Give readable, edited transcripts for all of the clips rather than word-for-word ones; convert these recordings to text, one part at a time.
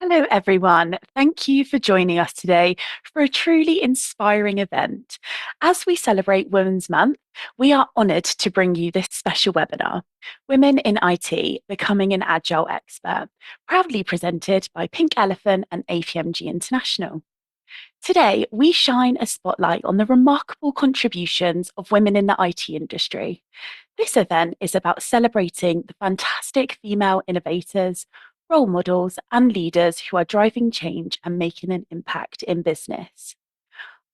Hello, everyone. Thank you for joining us today for a truly inspiring event. As we celebrate Women's Month, we are honoured to bring you this special webinar, Women in IT Becoming an Agile Expert, proudly presented by Pink Elephant and APMG International. Today, we shine a spotlight on the remarkable contributions of women in the IT industry. This event is about celebrating the fantastic female innovators, role models, and leaders who are driving change and making an impact in business.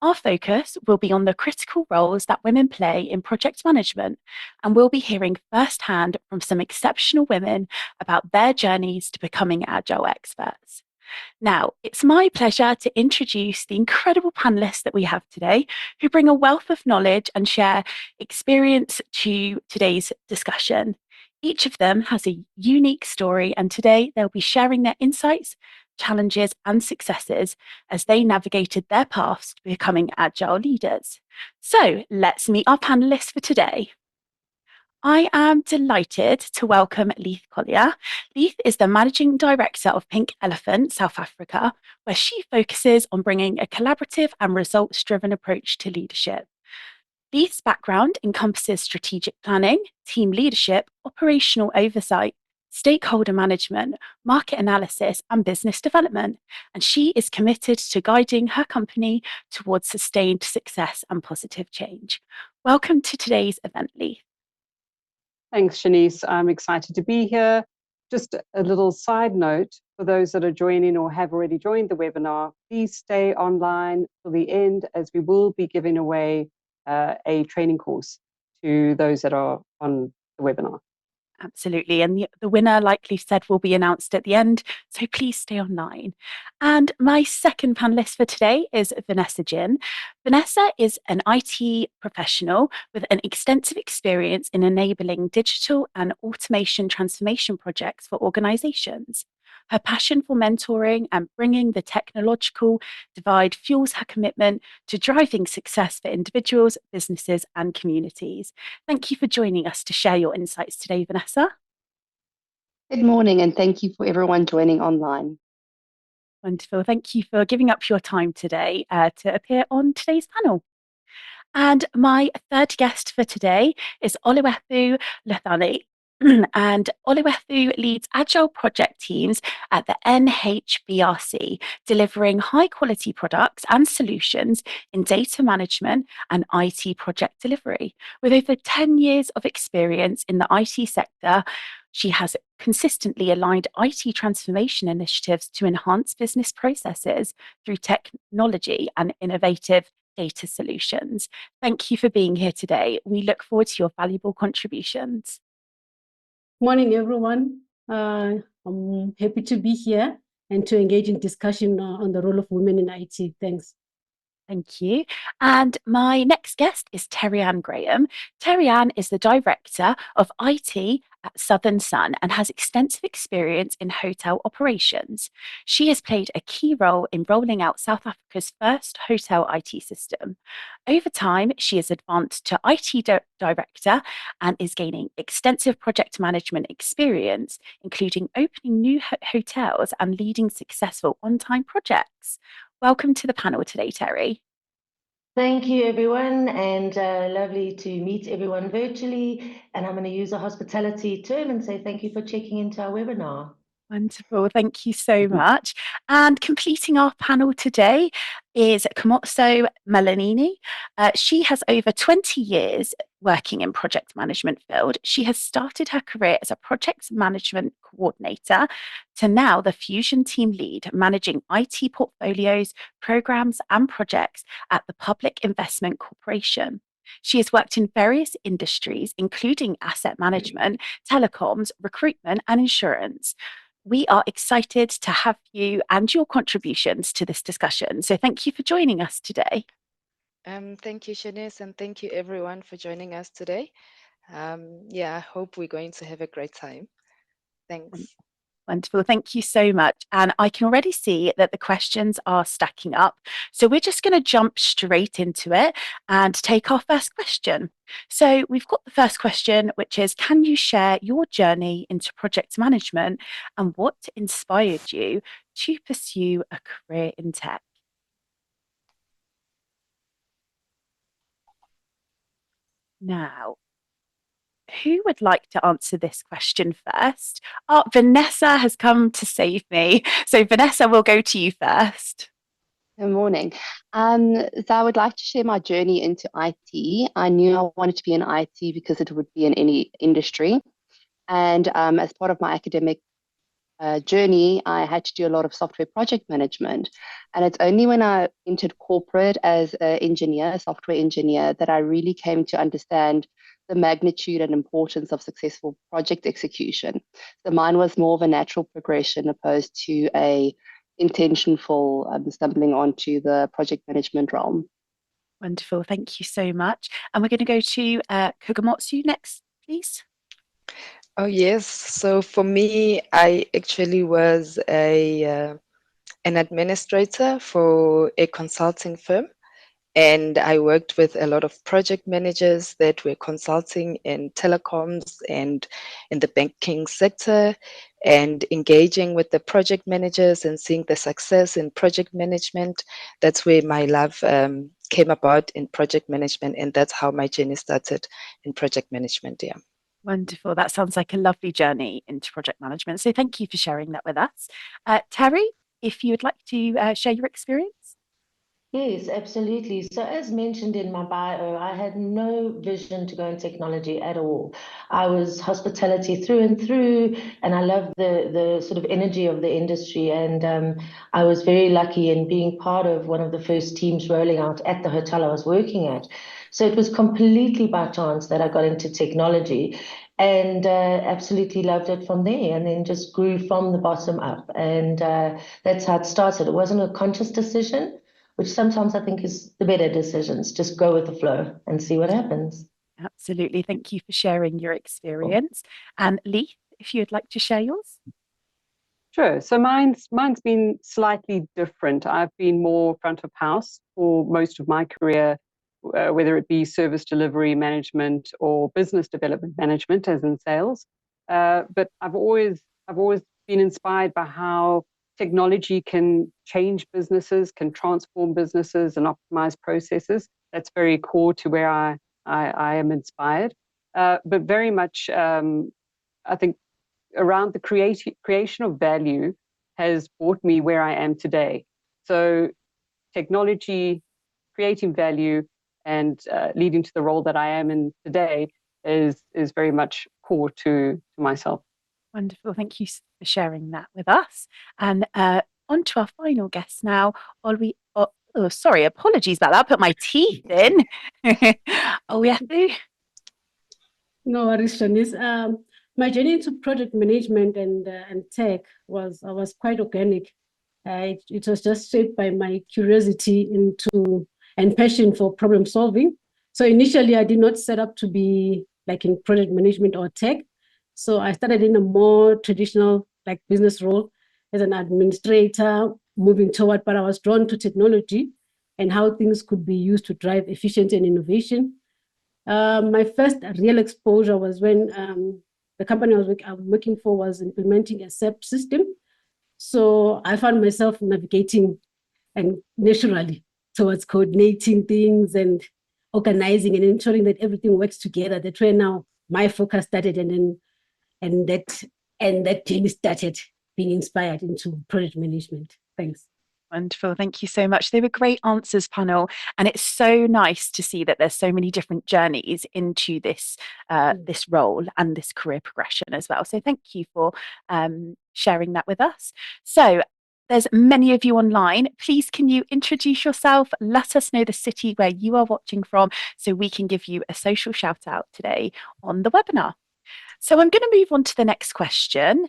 Our focus will be on the critical roles that women play in project management, and we'll be hearing firsthand from some exceptional women about their journeys to becoming agile experts. Now, it's my pleasure to introduce the incredible panelists that we have today who bring a wealth of knowledge and share experience to today's discussion. Each of them has a unique story, and today they'll be sharing their insights, challenges, and successes as they navigated their paths to becoming agile leaders. So, let's meet our panelists for today. I am delighted to welcome Leith Collyer. Leith is the Managing Director of Pink Elephant South Africa, where she focuses on bringing a collaborative and results driven approach to leadership. Leith's background encompasses strategic planning, team leadership, operational oversight, stakeholder management, market analysis, and business development. And she is committed to guiding her company towards sustained success and positive change. Welcome to today's event, Leith. Thanks, Shanice. I'm excited to be here. Just a little side note for those that are joining or have already joined the webinar, please stay online till the end as we will be giving away a training course to those that are on the webinar. Absolutely. And the winner, like Leith said, will be announced at the end. So please stay online. And my second panelist for today is Vanessa Jin. Vanessa is an IT professional with an extensive experience in enabling digital and automation transformation projects for organizations. Her passion for mentoring and bringing the technological divide fuels her commitment to driving success for individuals, businesses, and communities. Thank you for joining us to share your insights today, Vanessa. Good morning, and thank you for everyone joining online. Wonderful. Thank you for giving up your time today to appear on today's panel. And my third guest for today is Oluwefu Lethani. And Oluwefu leads Agile project teams at the NHBRC, delivering high-quality products and solutions in data management and IT project delivery. With over 10 years of experience in the IT sector, she has consistently aligned IT transformation initiatives to enhance business processes through technology and innovative data solutions. Thank you for being here today. We look forward to your valuable contributions. Morning, everyone. I'm happy to be here and to engage in discussion on the role of women in IT. Thanks. Thank you. And my next guest is Terry-Ann Graham. Terry-Ann is the Director of IT at Southern Sun and has extensive experience in hotel operations. She has played a key role in rolling out South Africa's first hotel IT system. Over time, she has advanced to IT Director and is gaining extensive project management experience, including opening new hotels and leading successful on-time projects. Welcome to the panel today, Terry. Thank you, everyone, and lovely to meet everyone virtually. And I'm going to use a hospitality term and say thank you for checking into our webinar. Wonderful. Thank you so much. And completing our panel today is Kgomotso Malindi. She has over 20 years working in project management field. She has started her career as a project management coordinator to now the Fusion team lead, managing IT portfolios, programs, and projects at the Public Investment Corporation. She has worked in various industries, including asset management, telecoms, recruitment, and insurance. We are excited to have you and your contributions to this discussion. So thank you for joining us today. Thank you, Shanice, and thank you everyone for joining us today. I hope we're going to have a great time. Thanks. Wonderful. Thank you so much. And I can already see that the questions are stacking up. So we're just going to jump straight into it and take our first question. So we've got the first question, which is, can you share your journey into project management and what inspired you to pursue a career in tech? Now, who would like to answer this question first? Oh, Vanessa has come to save me. So Vanessa, we'll go to you first. Good morning. So I would like to share my journey into IT. I knew I wanted to be in IT because it would be in any industry. And as part of my academic journey, I had to do a lot of software project management. And it's only when I entered corporate as an engineer, a software engineer, that I really came to understand the magnitude and importance of successful project execution. So mine was more of a natural progression opposed to a intentional stumbling onto the project management realm. Wonderful. Thank you so much. And we're going to go to Kgomotso next, please. Oh, yes. So for me, I actually was an administrator for a consulting firm. And I worked with a lot of project managers that were consulting in telecoms and in the banking sector, and engaging with the project managers and seeing the success in project management. That's where my love came about in project management. And that's how my journey started in project management. Yeah. Wonderful. That sounds like a lovely journey into project management. So thank you for sharing that with us. Terry, if you would like to share your experience. Yes, absolutely. So as mentioned in my bio, I had no vision to go in technology at all. I was hospitality through and through, and I loved the sort of energy of the industry. And I was very lucky in being part of one of the first teams rolling out at the hotel I was working at. So it was completely by chance that I got into technology, and absolutely loved it from there, and then just grew from the bottom up. And that's how it started. It wasn't a conscious decision, which sometimes I think is the better decisions. Just go with the flow and see what happens. Absolutely. Thank you for sharing your experience. And Leith, if you'd like to share yours. Sure. So mine's been slightly different. I've been more front of house for most of my career, whether it be service delivery management or business development management, as in sales. But I've always been inspired by how technology can change businesses, can transform businesses, and optimize processes. That's very core to where I am inspired. But very much, I think, around the creation of value has brought me where I am today. So technology, creating value, and leading to the role that I am in today is very much core to myself. Wonderful. Thank you for sharing that with us. And on to our final guest now. Sorry, apologies about that. I put my teeth in. Oluyatu. No worries, Shanice. My journey into project management and tech was quite organic. It was just shaped by my curiosity into and passion for problem solving. So initially, I did not set up to be like in project management or tech. So I started in a more traditional like business role as an administrator, moving toward, but I was drawn to technology and how things could be used to drive efficiency and innovation. My first real exposure was when the company I was working for was implementing a SAP system. So I found myself navigating and naturally towards coordinating things and organizing and ensuring that everything works together. That's where now my focus started, and that journey started being inspired into project management. Thanks. Wonderful. Thank you so much. They were great answers, panel. And it's so nice to see that there's so many different journeys into this this role and this career progression as well. So thank you for sharing that with us. So there's many of you online. Please, can you introduce yourself? Let us know the city where you are watching from so we can give you a social shout out today on the webinar. So I'm going to move on to the next question.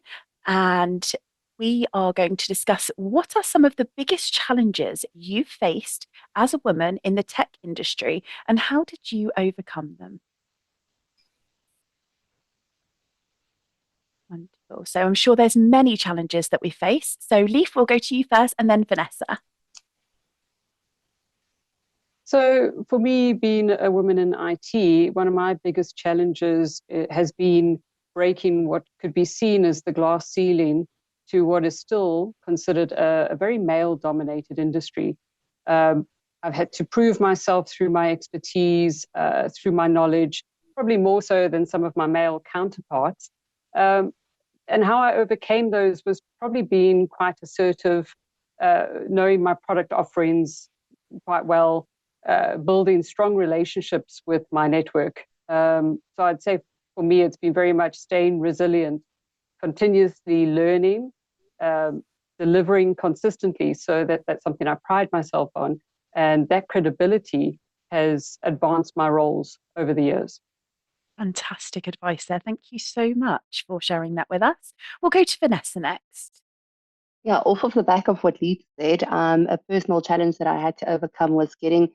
And we are going to discuss what are some of the biggest challenges you've faced as a woman in the tech industry and how did you overcome them? Wonderful. So I'm sure there's many challenges that we face. So Leith, we'll go to you first and then Vanessa. So for me, being a woman in IT, one of my biggest challenges has been breaking what could be seen as the glass ceiling to what is still considered a very male-dominated industry. I've had to prove myself through my expertise, through my knowledge, probably more so than some of my male counterparts. And how I overcame those was probably being quite assertive, knowing my product offerings quite well, building strong relationships with my network. So I'd say for me, it's been very much staying resilient, continuously learning, delivering consistently. So that's something I pride myself on. And that credibility has advanced my roles over the years. Fantastic advice there. Thank you so much for sharing that with us. We'll go to Vanessa next. Yeah, off of the back of what Leith said, a personal challenge that I had to overcome was getting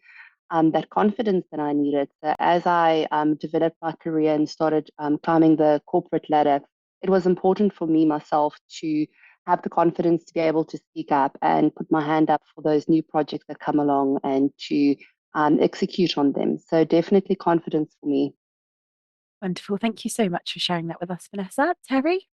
that confidence that I needed. So as I developed my career and started climbing the corporate ladder, it was important for me myself to have the confidence to be able to speak up and put my hand up for those new projects that come along and to execute on them. So definitely confidence for me. Wonderful. Thank you so much for sharing that with us, Vanessa. Terry?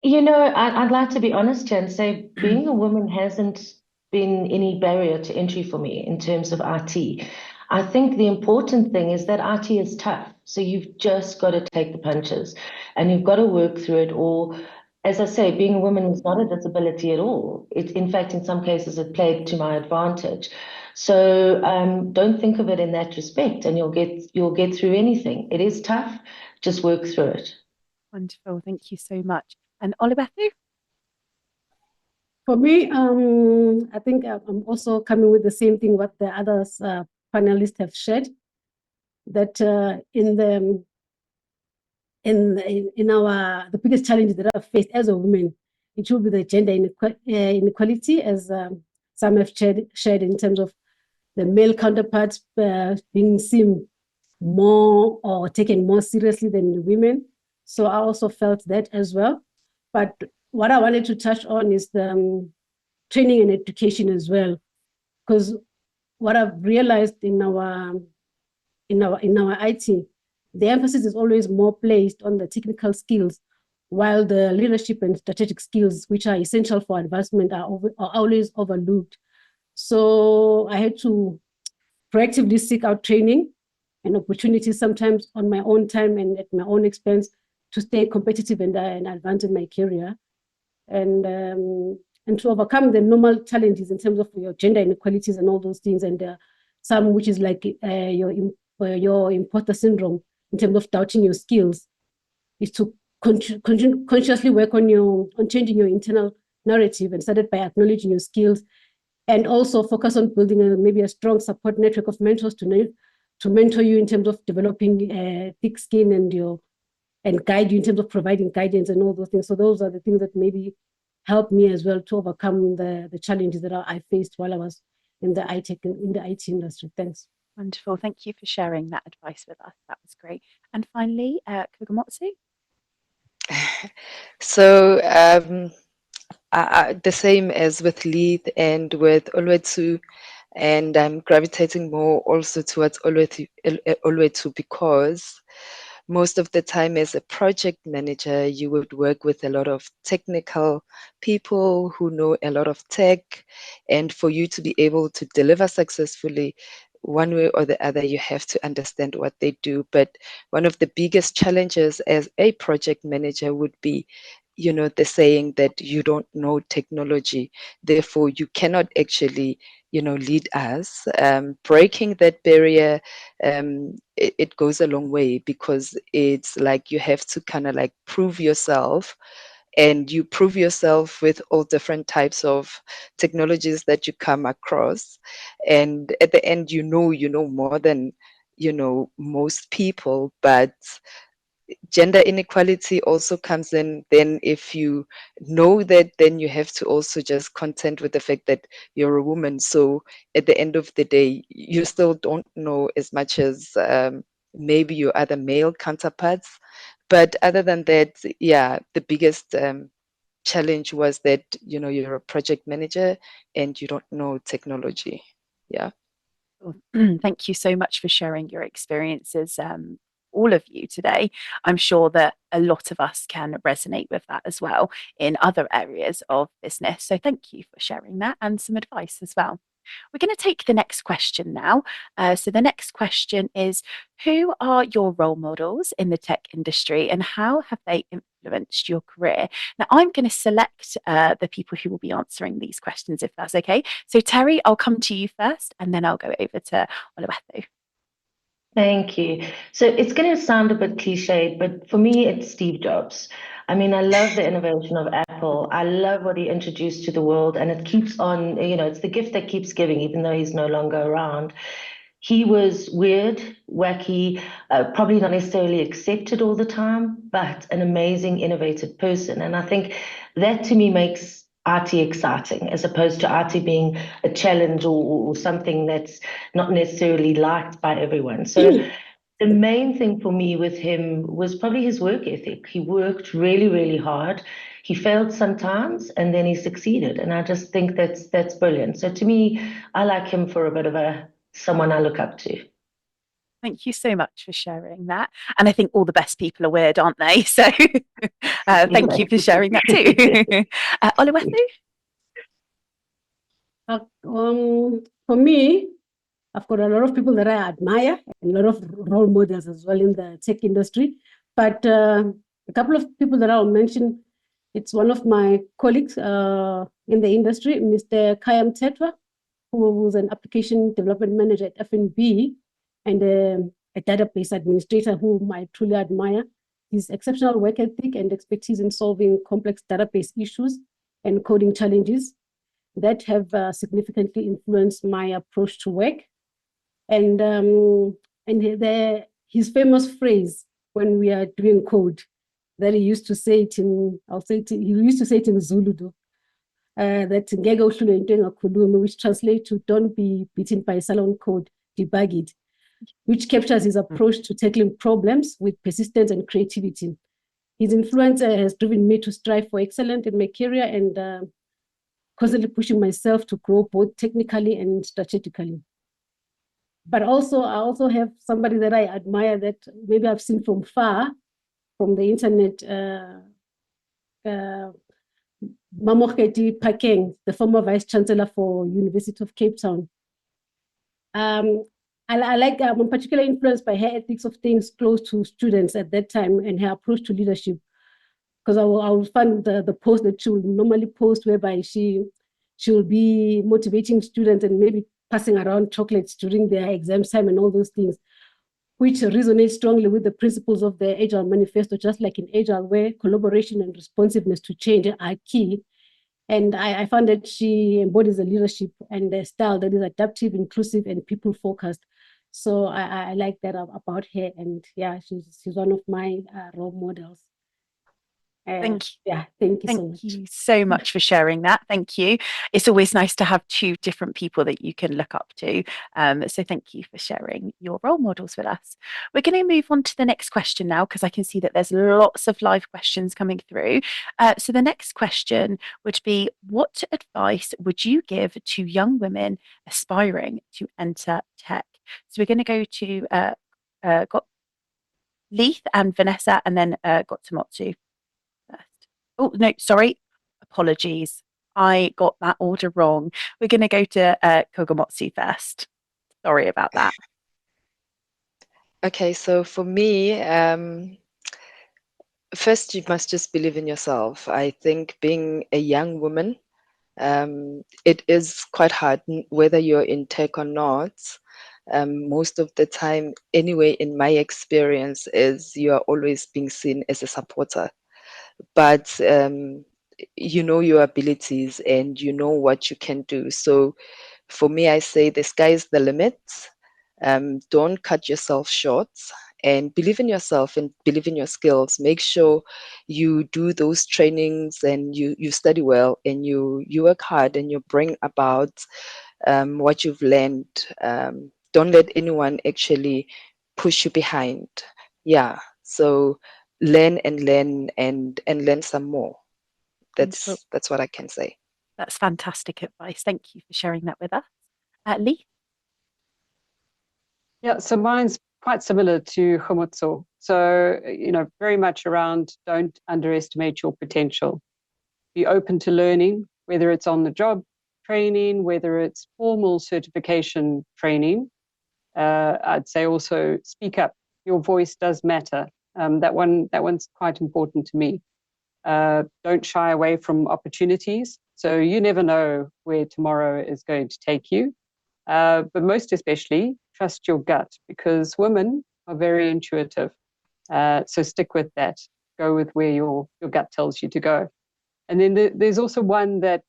You know, I'd like to be honest here and say being a woman hasn't been any barrier to entry for me in terms of IT. I think the important thing is that IT is tough. So you've just got to take the punches and you've got to work through it. Or, as I say, being a woman is not a disability at all. In fact, in some cases, it played to my advantage. So don't think of it in that respect, and you'll get through anything. It is tough. Just work through it. Wonderful. Thank you so much. And Olubethu? For me, I think I'm also coming with the same thing what the others panelists have shared. That in the biggest challenge that I've faced as a woman, it will be the gender inequality, as some have shared in terms of the male counterparts being seen more or taken more seriously than the women. So I also felt that as well. But what I wanted to touch on is the training and education as well, because what I've realized in our IT, the emphasis is always more placed on the technical skills, while the leadership and strategic skills, which are essential for advancement, are always overlooked. So I had to proactively seek out training and opportunities, sometimes on my own time and at my own expense, to stay competitive and advance in my career. And to overcome the normal challenges in terms of your gender inequalities and all those things, and some which is like your imposter syndrome in terms of doubting your skills, is to consciously work on changing your internal narrative, and started by acknowledging your skills, and also focus on building maybe a strong support network of mentors to mentor you in terms of developing thick skin and guide you in terms of providing guidance and all those things. So those are the things that maybe helped me as well to overcome the challenges that I faced while I was in the IT industry. Thanks. Wonderful. Thank you for sharing that advice with us. That was great. And finally, Kgomotso? So the same as with Leith and with Olwethu, and I'm gravitating more also towards Olwethu because most of the time as a project manager, you would work with a lot of technical people who know a lot of tech. And for you to be able to deliver successfully, one way or the other, you have to understand what they do. But one of the biggest challenges as a project manager would be, the saying that you don't know technology, therefore you cannot actually lead us. Breaking that barrier, it goes a long way, because it's like you have to kind of like prove yourself, and you prove yourself with all different types of technologies that you come across, and at the end you know more than most people. But gender inequality also comes in then. If you know that, then you have to also just contend with the fact that you're a woman. So at the end of the day, you still don't know as much as maybe your other male counterparts, But other than that, yeah, the biggest challenge was that, you know, you're a project manager and you don't know technology. Yeah. Thank you so much for sharing your experiences, all of you today. I'm sure that a lot of us can resonate with that as well in other areas of business. So thank you for sharing that and some advice as well. We're going to take the next question now. So the next question is, who are your role models in the tech industry and how have they influenced your career? Now, I'm going to select the people who will be answering these questions, if that's okay. So Terry, I'll come to you first and then I'll go over to Oluwethu. Thank you. So it's going to sound a bit cliched, but for me, it's Steve Jobs. I mean, I love the innovation of Apple. I love what he introduced to the world, and it keeps on, you know, it's the gift that keeps giving, even though he's no longer around. He was weird, wacky, probably not necessarily accepted all the time, but an amazing, innovative person. And I think that to me makes IT exciting, as opposed to IT being a challenge or something that's not necessarily liked by everyone. So the main thing for me with him was probably his work ethic. He worked really, really hard. He failed sometimes and then he succeeded. And I just think that's brilliant. So to me, I like him for a bit of someone I look up to. Thank you so much for sharing that. And I think all the best people are weird, aren't they? So thank you for sharing that too. Oluwethu? For me, I've got a lot of people that I admire and a lot of role models as well in the tech industry. But a couple of people that I'll mention, it's one of my colleagues in the industry, Mr. Kgomotso, who was an application development manager at FNB and a database administrator whom I truly admire. His exceptional work ethic and expertise in solving complex database issues and coding challenges that have significantly influenced my approach to work. And his famous phrase when we are doing code, that he used to say it in, he used to say it in Zulu, that ngeke uhlulwe into engakhulumi, which translates to don't be beaten by salon code, debug it, which captures his approach to tackling problems with persistence and creativity. His influence has driven me to strive for excellence in my career and constantly pushing myself to grow both technically and strategically. But also, I also have somebody that I admire that maybe I've seen from far, from the internet, Mamokgedi Phakeng, the former Vice Chancellor for University of Cape Town. I like, I'm particularly influenced by her ethics of things close to students at that time and her approach to leadership. Because I will find the post that she will normally post whereby she will be motivating students and maybe passing around chocolates during their exam time and all those things, which resonates strongly with the principles of the Agile Manifesto, just like in Agile, where collaboration and responsiveness to change are key. And I found that she embodies a leadership and a style that is adaptive, inclusive, and people-focused. So I like that about her. And yeah, she's one of my role models. Thank you. Yeah, thank you so much. Thank you so much for sharing that. Thank you. It's always nice to have two different people that you can look up to. So thank you for sharing your role models with us. We're going to move on to the next question now, because I can see that there's lots of live questions coming through. So the next question would be, what advice would you give to young women aspiring to enter tech? So we're going to go to Leith and Vanessa and then Kgomotso. Oh, no, sorry. Apologies. I got that order wrong. We're going to go to Kgomotso first. Sorry about that. Okay, so for me, first, you must just believe in yourself. I think being a young woman, it is quite hard, whether you're in tech or not. Most of the time, anyway, in my experience, is you are always being seen as a supporter. But you know your abilities and you know what you can do. So for me, I say the sky is the limit. Don't cut yourself short and believe in yourself and believe in your skills. Make sure you do those trainings and you study well and you work hard and you bring about what you've learned. Don't let anyone actually push you behind. Yeah. So learn and learn and learn some more. Wonderful. That's what I can say. That's fantastic advice. Thank you for sharing that with us. Leith? Yeah, so mine's quite similar to Kgomotso. So, very much around don't underestimate your potential. Be open to learning, whether it's on the job training, whether it's formal certification training. I'd say also speak up. Your voice does matter. That one's quite important to me. Don't shy away from opportunities. So you never know where tomorrow is going to take you. But most especially, trust your gut, because women are very intuitive. So stick with that. Go with where your gut tells you to go. And then there's also one that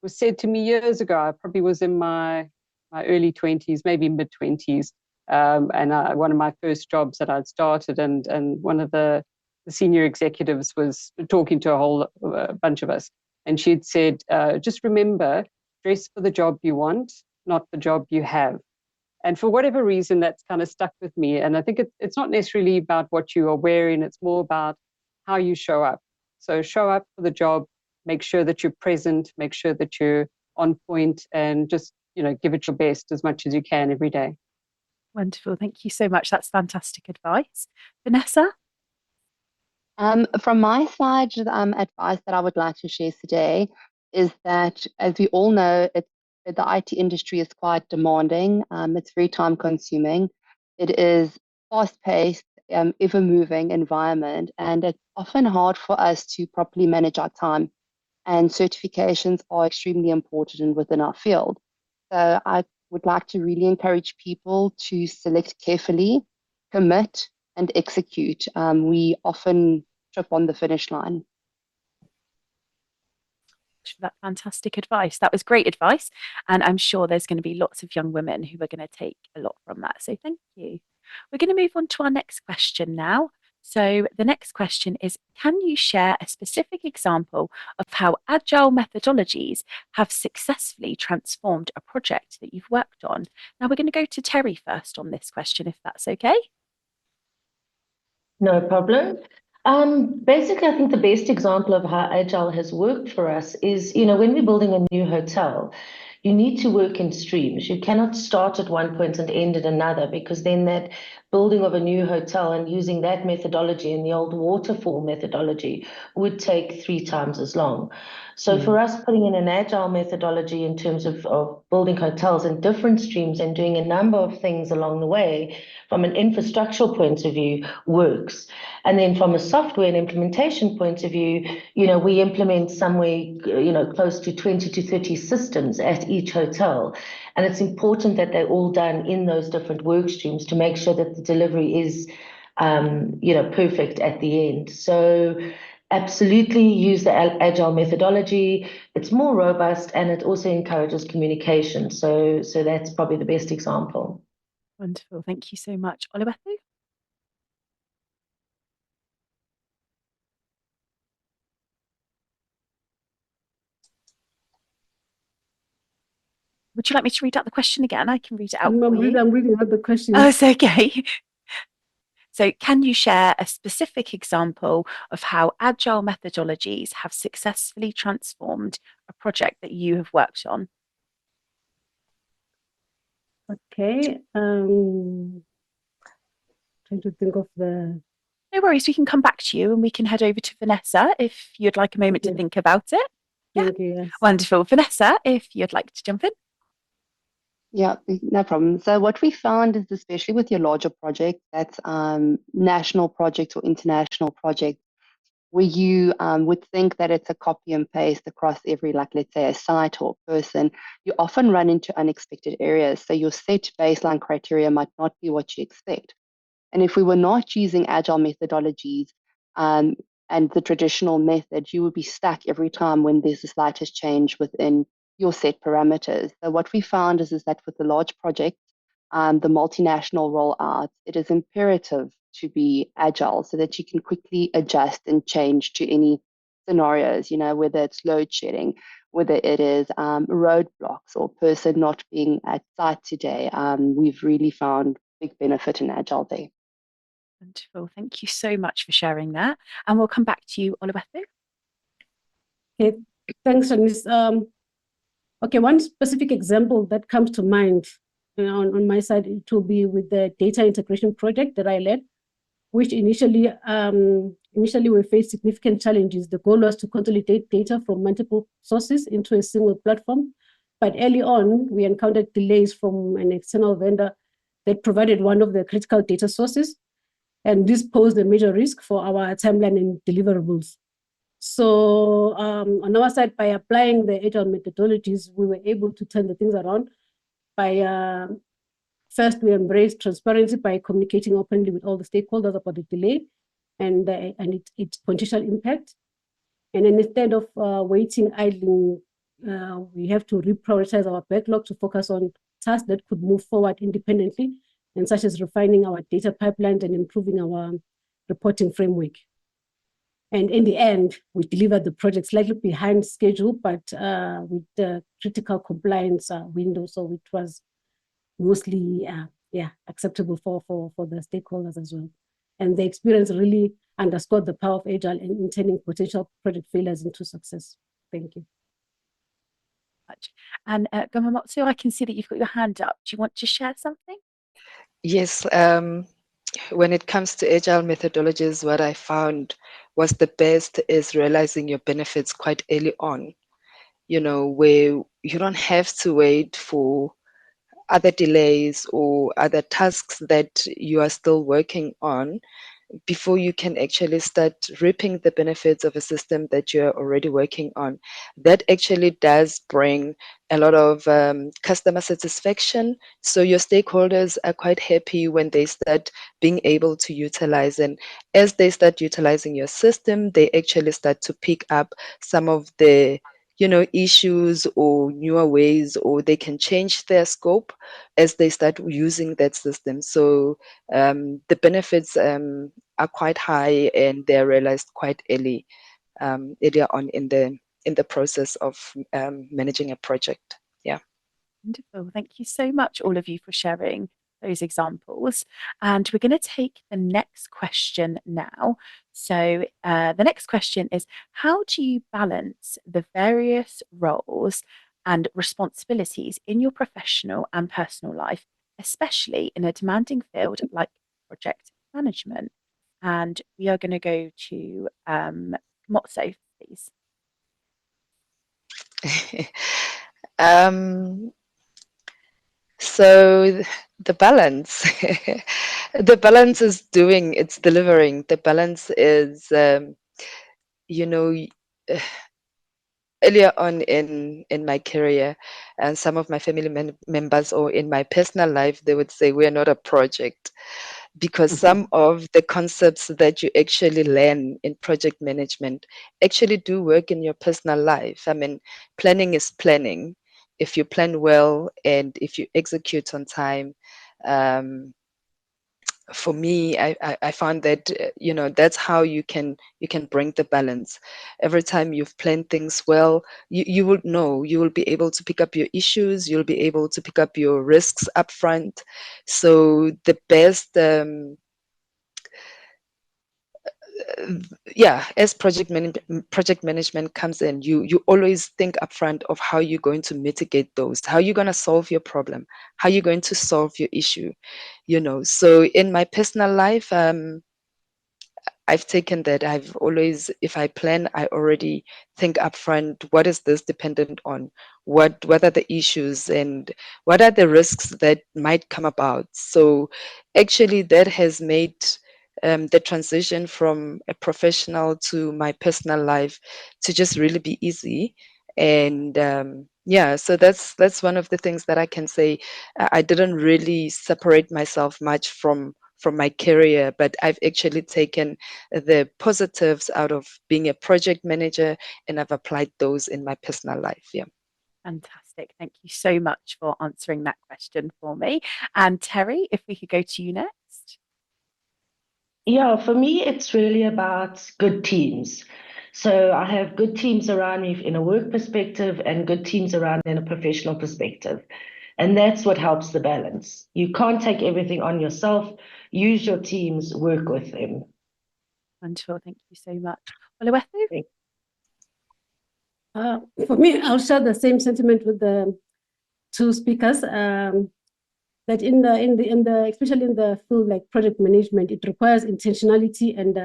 was said to me years ago. I probably was in my early 20s, maybe mid 20s. And one of my first jobs that I'd started, and one of the senior executives was talking to a whole bunch of us. And she'd said, just remember, dress for the job you want, not the job you have. And for whatever reason, that's kind of stuck with me. And I think it's not necessarily about what you are wearing, it's more about how you show up. So show up for the job, make sure that you're present, make sure that you're on point, and just, give it your best as much as you can every day. Wonderful. Thank you so much. That's fantastic advice. Vanessa? From my side, advice that I would like to share today is that, as we all know, the IT industry is quite demanding. It's very time consuming. It is fast-paced, ever-moving environment, and it's often hard for us to properly manage our time. And certifications are extremely important within our field. So I would like to really encourage people to select carefully, commit, and execute. We often trip on the finish line. For that fantastic advice. That was great advice. And I'm sure there's going to be lots of young women who are going to take a lot from that. So thank you. We're going to move on to our next question now. So the next question is, can you share a specific example of how Agile methodologies have successfully transformed a project that you've worked on? Now we're going to go to Terry first on this question, if that's okay. No problem. Basically, I think the best example of how Agile has worked for us is, when we're building a new hotel, you need to work in streams. You cannot start at one point and end at another, because then that building of a new hotel and using that methodology and the old waterfall methodology would take 3 times as long. So for us, putting in an Agile methodology in terms of building hotels in different streams and doing a number of things along the way from an infrastructural point of view works. And then from a software and implementation point of view, we implement somewhere, close to 20 to 30 systems at each hotel. And it's important that they're all done in those different work streams to make sure that the delivery is, perfect at the end. So absolutely use the Agile methodology. It's more robust and it also encourages communication. So that's probably the best example. Wonderful. Thank you so much. Oluwethu? Would you like me to read out the question again? I can read it out for you. I'm reading out the question. Oh, it's okay. So can you share a specific example of how Agile methodologies have successfully transformed a project that you have worked on? Okay. Trying to think of the... No worries, we can come back to you and we can head over to Vanessa if you'd like a moment to think about it. Yeah, Thank you, yes. wonderful. Vanessa, if you'd like to jump in. Yeah, no problem. So what we found is, especially with your larger projects, that's national projects or international projects, where you would think that it's a copy and paste across every, like, let's say, a site or person, you often run into unexpected areas. So your set baseline criteria might not be what you expect. And if we were not using Agile methodologies and the traditional method, you would be stuck every time when there's the slightest change within your set parameters. So what we found is that with the large projects, the multinational rollouts, it is imperative to be agile so that you can quickly adjust and change to any scenarios, whether it's load shedding, whether it is roadblocks or person not being at site today. We've really found big benefit in Agile there. Wonderful. Thank you so much for sharing that. And we'll come back to you, Oluwethu. Okay, thanks, Shanice. Okay, one specific example that comes to mind on my side, it will be with the data integration project that I led, which initially we faced significant challenges. The goal was to consolidate data from multiple sources into a single platform. But early on, we encountered delays from an external vendor that provided one of the critical data sources. And this posed a major risk for our timeline and deliverables. So on our side, by applying the Agile methodologies, we were able to turn the things around by first, we embraced transparency by communicating openly with all the stakeholders about the delay and its potential impact. And then instead of waiting idly, we have to reprioritize our backlog to focus on tasks that could move forward independently, and such as refining our data pipelines and improving our reporting framework. And in the end, we delivered the project slightly behind schedule, but with the critical compliance window, so it was mostly acceptable for the stakeholders as well. And the experience really underscored the power of Agile in turning potential project failures into success. Thank you. And Kgomotso, I can see that you've got your hand up. Do you want to share something? Yes. When it comes to Agile methodologies, what I found was the best is realizing your benefits quite early on, where you don't have to wait for other delays or other tasks that you are still working on before you can actually start reaping the benefits of a system that you're already working on. That actually does bring a lot of customer satisfaction. So your stakeholders are quite happy when they start being able to utilize, and as they start utilizing your system, they actually start to pick up some of the issues or newer ways, or they can change their scope as they start using that system. So the benefits are quite high, and they're realized quite earlier on in the process of managing a project. Yeah. Wonderful. Thank you so much, all of you, for sharing those examples. And we're going to take the next question now. So the next question is, how do you balance the various roles and responsibilities in your professional and personal life, especially in a demanding field like project management? And we are going to go to Kgomotso, please. So the balance, the balance is delivering. The balance is, earlier on in my career, and some of my family members or in my personal life, they would say we are not a project, because some of the concepts that you actually learn in project management actually do work in your personal life. I mean, planning is planning. If you plan well and if you execute on time, for me, I found that that's how you can bring the balance. Every time you've planned things well, you will know, you will be able to pick up your issues, you'll be able to pick up your risks up front. So the best as project management comes in, you always think upfront of how you're going to mitigate those, how you're going to solve your problem, how you're going to solve your issue. So in my personal life, I've taken that. I've always, if I plan, I already think upfront, what is this dependent on? What are the issues and what are the risks that might come about? So actually that has made the transition from a professional to my personal life to just really be easy. And so that's one of the things that I can say. I didn't really separate myself much from my career, but I've actually taken the positives out of being a project manager and I've applied those in my personal life. Yeah. Fantastic. Thank you so much for answering that question for me. And Terry, if we could go to you next. Yeah, for me, it's really about good teams. So I have good teams around me in a work perspective and good teams around in a professional perspective. And that's what helps the balance. You can't take everything on yourself. Use your teams, work with them. Wonderful. Thank you so much. Oluwethu? For me, I'll share the same sentiment with the two speakers. That especially in the field like project management, it requires intentionality and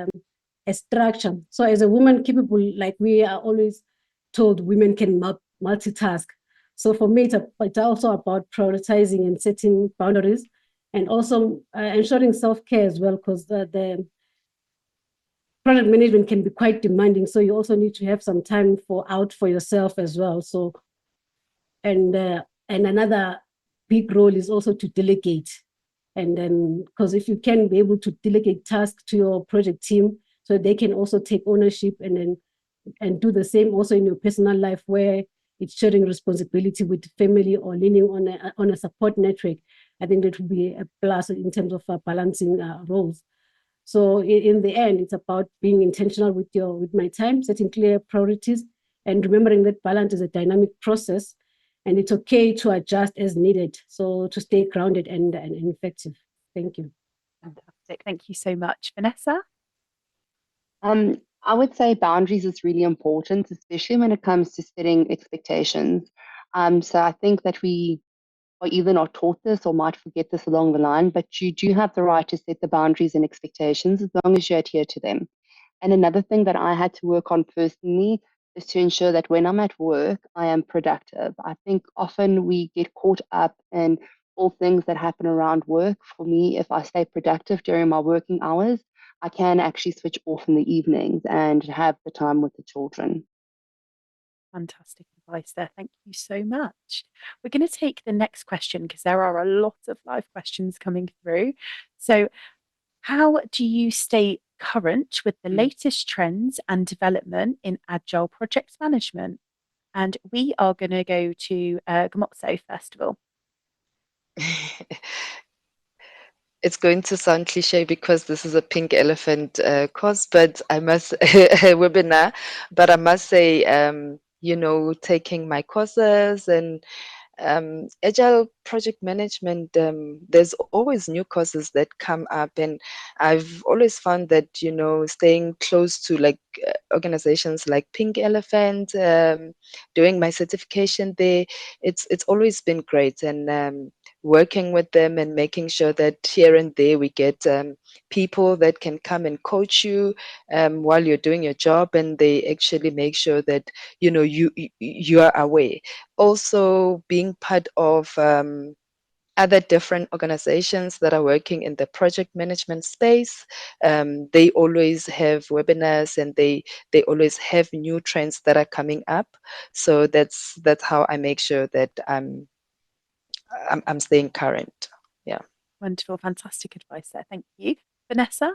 a structure. So as a woman capable, like we are always told, women can multitask. So for me, it's also about prioritizing and setting boundaries, and also ensuring self-care as well, because the project management can be quite demanding. So you also need to have some time for yourself as well. So and another big role is also to delegate. And then, because if you can be able to delegate tasks to your project team, so they can also take ownership and do the same also in your personal life, where it's sharing responsibility with family or leaning on a support network. I think that would be a plus in terms of balancing roles. So in the end, it's about being intentional with my time, setting clear priorities, and remembering that balance is a dynamic process, and it's okay to adjust as needed. So to stay grounded and effective. Thank you. Fantastic. Thank you so much. Vanessa? I would say boundaries is really important, especially when it comes to setting expectations. So I think that we are either not taught this or might forget this along the line, but you do have the right to set the boundaries and expectations as long as you adhere to them. And another thing that I had to work on personally is to ensure that when I'm at work, I am productive. I think often we get caught up in all things that happen around work. For me, if I stay productive during my working hours, I can actually switch off in the evenings and have the time with the children. Fantastic advice there. Thank you so much. We're going to take the next question because there are a lot of live questions coming through. So, how do you stay current with the latest trends and development in Agile Project Management? And we are going to go to Kgomotso first of all. It's going to sound cliche because this is a Pink Elephant course, but I must webinar. But I must say, taking my courses and Agile Project Management, there's always new courses that come up, and I've always found that staying close to like organizations like Pink Elephant, doing my certification there, it's always been great, and working with them and making sure that here and there we get people that can come and coach you while you're doing your job, and they actually make sure that you are aware. Also being part of other different organizations that are working in the project management space, they always have webinars, and they always have new trends that are coming up. So that's how I make sure that I'm staying current. Yeah. Wonderful, fantastic advice there. Thank you. Vanessa?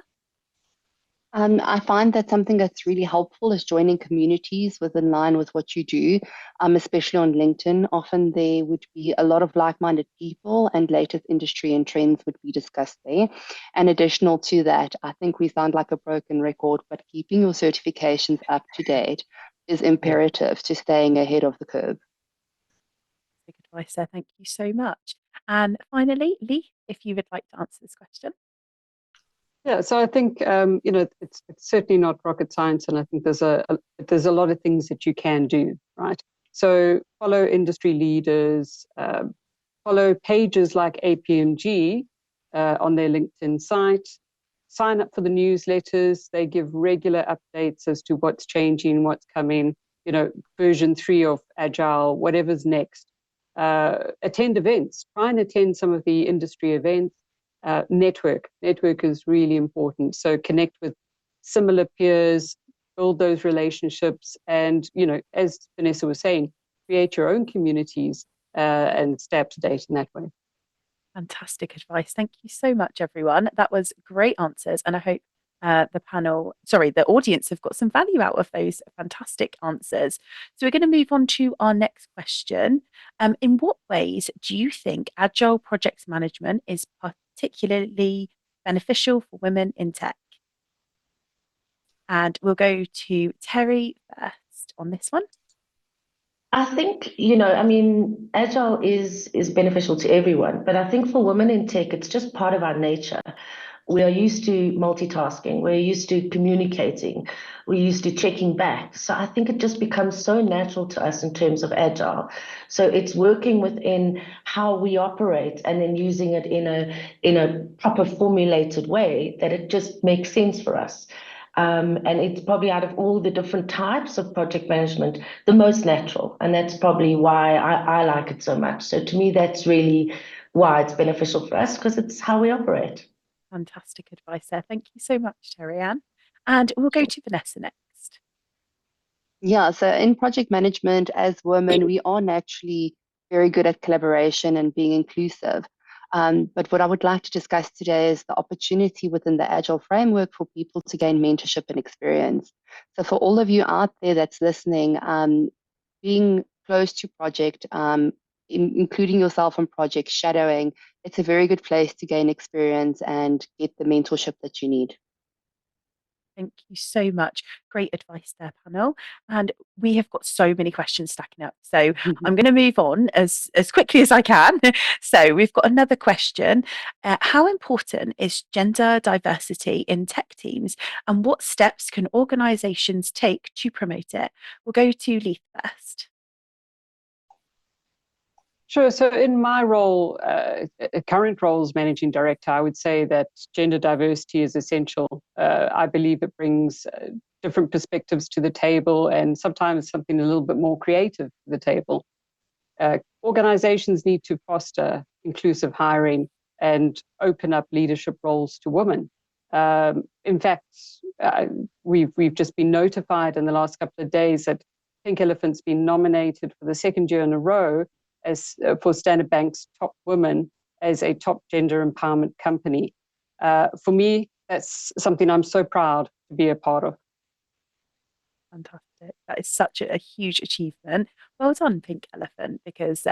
I find that something that's really helpful is joining communities within line with what you do, especially on LinkedIn. Often there would be a lot of like-minded people, and latest industry and trends would be discussed there. And additional to that, I think we sound like a broken record, but keeping your certifications up to date is imperative to staying ahead of the curve. Good advice there. Thank you so much. And finally, Leith, if you would like to answer this question. Yeah, so I think it's certainly not rocket science, and I think there's a lot of things that you can do, right? So follow industry leaders, follow pages like APMG on their LinkedIn site, sign up for the newsletters. They give regular updates as to what's changing, what's coming, version 3 of Agile, whatever's next. Attend events, try and attend some of the industry events. Network is really important. So connect with similar peers, build those relationships, and as Vanessa was saying, create your own communities and stay up to date in that way. Fantastic advice. Thank you so much, everyone. That was great answers, and I hope the audience have got some value out of those fantastic answers. So we're going to move on to our next question. In what ways do you think Agile Project Management is particularly beneficial for women in tech? And we'll go to Terry first on this one. I think, you know, I mean, Agile is beneficial to everyone, but I think for women in tech, it's just part of our nature. We are used to multitasking, we're used to communicating, we're used to checking back. So I think it just becomes so natural to us in terms of Agile. So it's working within how we operate and then using it in a proper formulated way that it just makes sense for us. And it's probably out of all the different types of project management, the most natural. And that's probably why I like it so much. So to me, that's really why it's beneficial for us, because it's how we operate. Fantastic advice there. Thank you so much, Terry Ann. And we'll go to Vanessa next. Yeah, so in project management, as women, we are naturally very good at collaboration and being inclusive. But what I would like to discuss today is the opportunity within the Agile framework for people to gain mentorship and experience. So for all of you out there that's listening, being close to project, including yourself on project shadowing, it's a very good place to gain experience and get the mentorship that you need. Thank you so much. Great advice there, panel. And we have got so many questions stacking up. So I'm going to move on as quickly as I can. So we've got another question. How important is gender diversity in tech teams? And what steps can organizations take to promote it? We'll go to Leith first. Sure. So in my role, current role as managing director, I would say that gender diversity is essential. I believe it brings different perspectives to the table and sometimes something a little bit more creative to the table. Organizations need to foster inclusive hiring and open up leadership roles to women. In fact, we've just been notified in the last couple of days that Pink Elephant's been nominated for the second year in a row as for Standard Bank's top women as a top gender empowerment company. For me, that's something I'm so proud to be a part of. Fantastic. That is such a huge achievement. Well done, Pink Elephant, because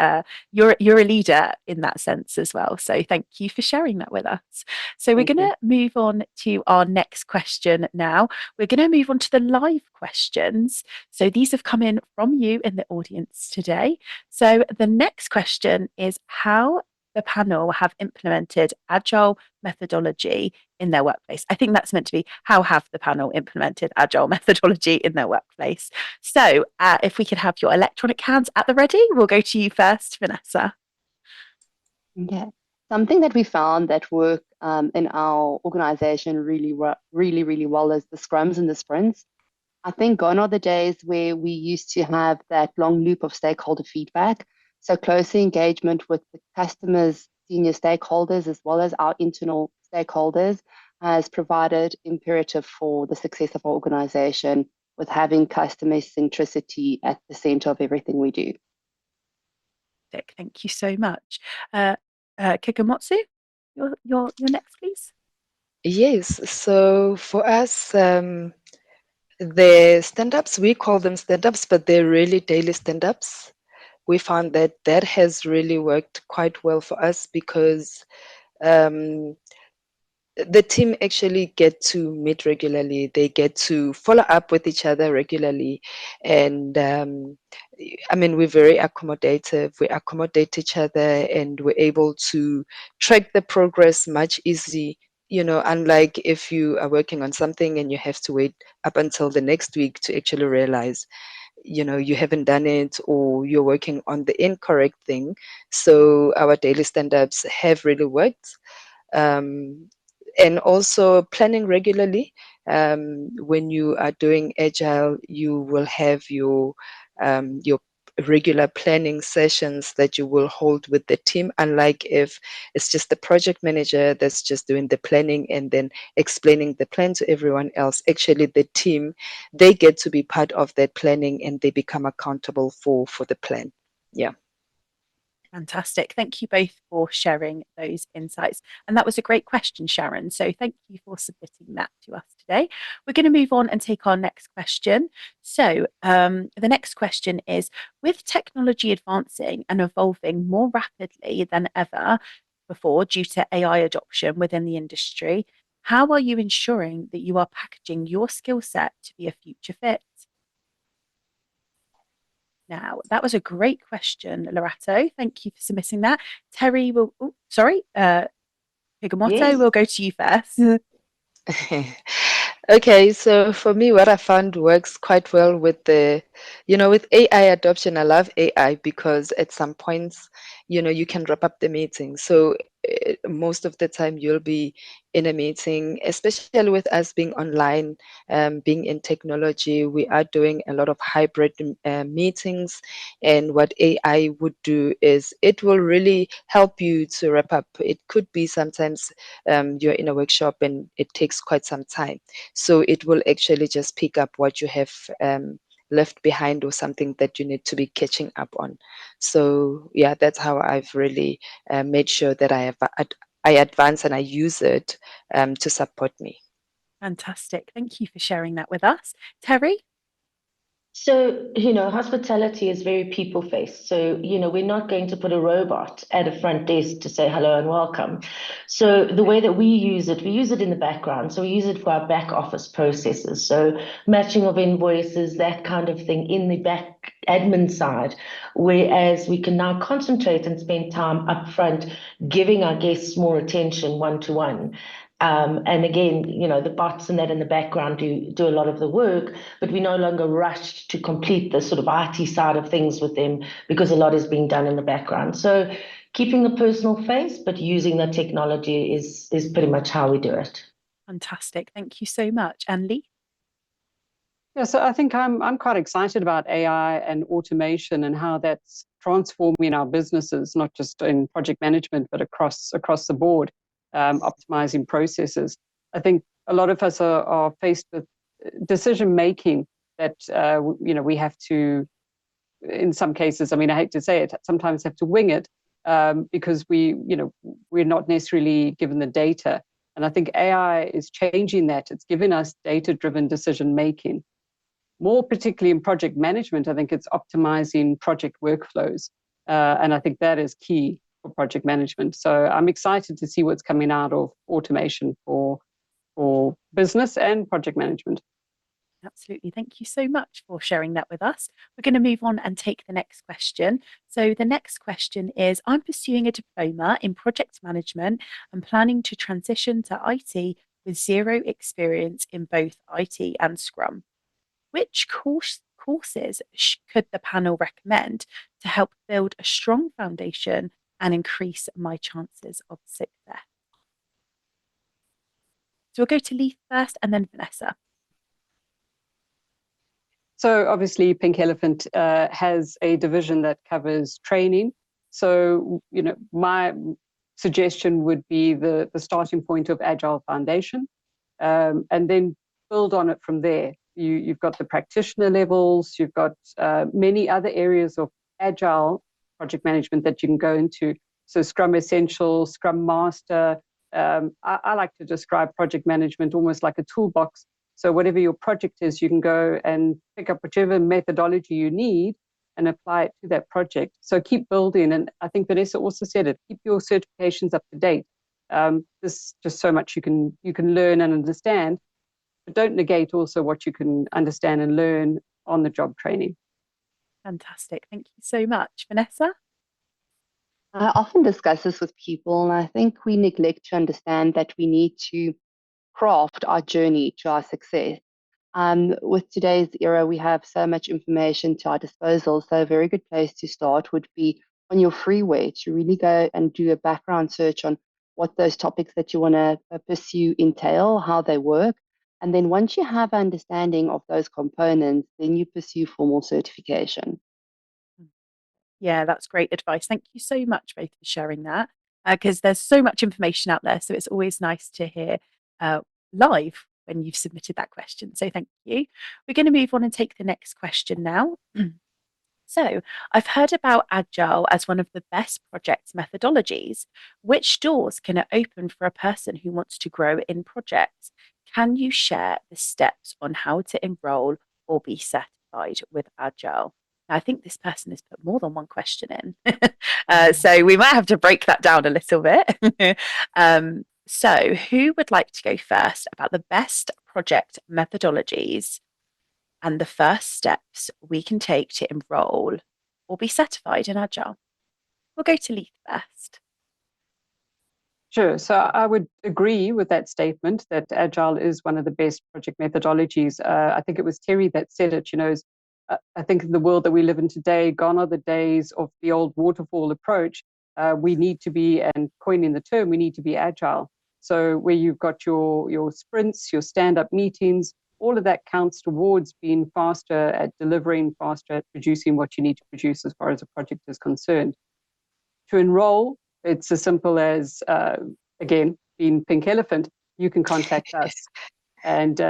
you're a leader in that sense as well. So thank you for sharing that with us. So we're going to move on to our next question now. We're going to move on to the live questions. So these have come in from you in the audience today. So the next question is how the panel have implemented Agile methodology in their workplace. I think that's meant to be how have the panel implemented Agile methodology in their workplace. So if we could have your electronic hands at the ready, we'll go to you first, Vanessa. Yeah, something that we found that work in our organization really well is the scrums and the sprints. I think gone are the days where we used to have that long loop of stakeholder feedback. So closer engagement with the customers, senior stakeholders, as well as our internal stakeholders has provided imperative for the success of our organization with having customer centricity at the center of everything we do. Thank you so much. Kgomotso, your next, please. Yes, so for us, the stand-ups, we call them stand-ups, but they're really daily stand-ups. We found that that has really worked quite well for us because the team actually get to meet regularly. They get to follow up with each other regularly. And I mean, we're very accommodative. We accommodate each other and we're able to track the progress much easy. You know, unlike if you are working on something and you have to wait up until the next week to actually realize, you know, you haven't done it or you're working on the incorrect thing. So our daily stand-ups have really worked. And also planning regularly. When you are doing Agile, you will have your regular planning sessions that you will hold with the team, unlike if it's just the project manager that's just doing the planning and then explaining the plan to everyone else. Actually, the team, they get to be part of that planning and they become accountable for the plan. Yeah. Fantastic. Thank you both for sharing those insights. And that was a great question, Sharon. So thank you for submitting that to us today. We're going to move on and take our next question. So the next question is, with technology advancing and evolving more rapidly than ever before due to AI adoption within the industry, how are you ensuring that you are packaging your skill set to be a future fit? now? That was a great question, Lorato. Thank you for submitting that. Terry will, Kgomotso, Yes. we'll go to you first. Okay, so for me, what I found works quite well with with AI adoption. I love AI because at some points, you can wrap up the meeting. So most of the time you'll be in a meeting, especially with us being online, being in technology, we are doing a lot of hybrid meetings. And what AI would do is it will really help you to wrap up. It could be sometimes you're in a workshop and it takes quite some time. So it will actually just pick up what you have left behind or something that you need to be catching up on. So yeah, that's how I've really made sure that I advance and I use it to support me. Fantastic. Thank you for sharing that with us. Terry? So, hospitality is very people-faced. So, we're not going to put a robot at a front desk to say hello and welcome. So the way that we use it in the background. So we use it for our back office processes. So matching of invoices, that kind of thing in the back admin side. Whereas we can now concentrate and spend time up front giving our guests more attention one-to-one. And again, the bots and that in the background do a lot of the work, but we're no longer rushed to complete the sort of IT side of things with them because a lot is being done in the background. So keeping the personal face, but using the technology is pretty much how we do it. Fantastic. Thank you so much. And Leith? Yeah, so I think I'm quite excited about AI and automation and how that's transforming our businesses, not just in project management, but across the board, optimizing processes. I think a lot of us are faced with decision making that we have to, in some cases, I mean, I hate to say it, sometimes have to wing it because we're not necessarily given the data. And I think AI is changing that. It's giving us data-driven decision making. More particularly in project management, I think it's optimizing project workflows. And I think that is key for project management. So I'm excited to see what's coming out of automation for business and project management. Absolutely. Thank you so much for sharing that with us. We're going to move on and take the next question. So the next question is, I'm pursuing a diploma in project management and planning to transition to IT with zero experience in both IT and Scrum. Which courses could the panel recommend to help build a strong foundation and increase my chances of success? So we'll go to Leith first and then Vanessa. So obviously Pink Elephant has a division that covers training. So, my suggestion would be the starting point of Agile Foundation, and then build on it from there. You've got the practitioner levels, you've got many other areas of Agile project management that you can go into. So Scrum Essential, Scrum Master. I like to describe project management almost like a toolbox. So whatever your project is, you can go and pick up whichever methodology you need and apply it to that project. So keep building. And I think Vanessa also said it, keep your certifications up to date. There's just so much you can learn and understand, but don't negate also what you can understand and learn on the job training. Fantastic. Thank you so much. Vanessa? I often discuss this with people, and I think we neglect to understand that we need to craft our journey to our success. With today's era, we have so much information to our disposal. So a very good place to start would be on your freeway to really go and do a background search on what those topics that you want to pursue entail, how they work. And then once you have understanding of those components, then you pursue formal certification. Yeah, that's great advice. Thank you so much both for sharing that, because there's so much information out there. So it's always nice to hear live when you've submitted that question. So thank you. We're going to move on and take the next question now. So I've heard about Agile as one of the best project methodologies. Which doors can it open for a person who wants to grow in projects? Can you share the steps on how to enroll or be certified with Agile? Now, I think this person has put more than one question in. So we might have to break that down a little bit. So who would like to go first about the best project methodologies? and the first steps we can take to enroll or be certified in Agile? We'll go to Leith first. Sure. So I would agree with that statement that Agile is one of the best project methodologies. I think it was Terry that said it, I think in the world that we live in today, gone are the days of the old waterfall approach. We need to be, and coining the term, we need to be Agile. So where you've got your sprints, your stand-up meetings, all of that counts towards being faster at delivering, faster at producing what you need to produce as far as a project is concerned. To enroll, it's as simple as, again, being Pink Elephant, you can contact us. And,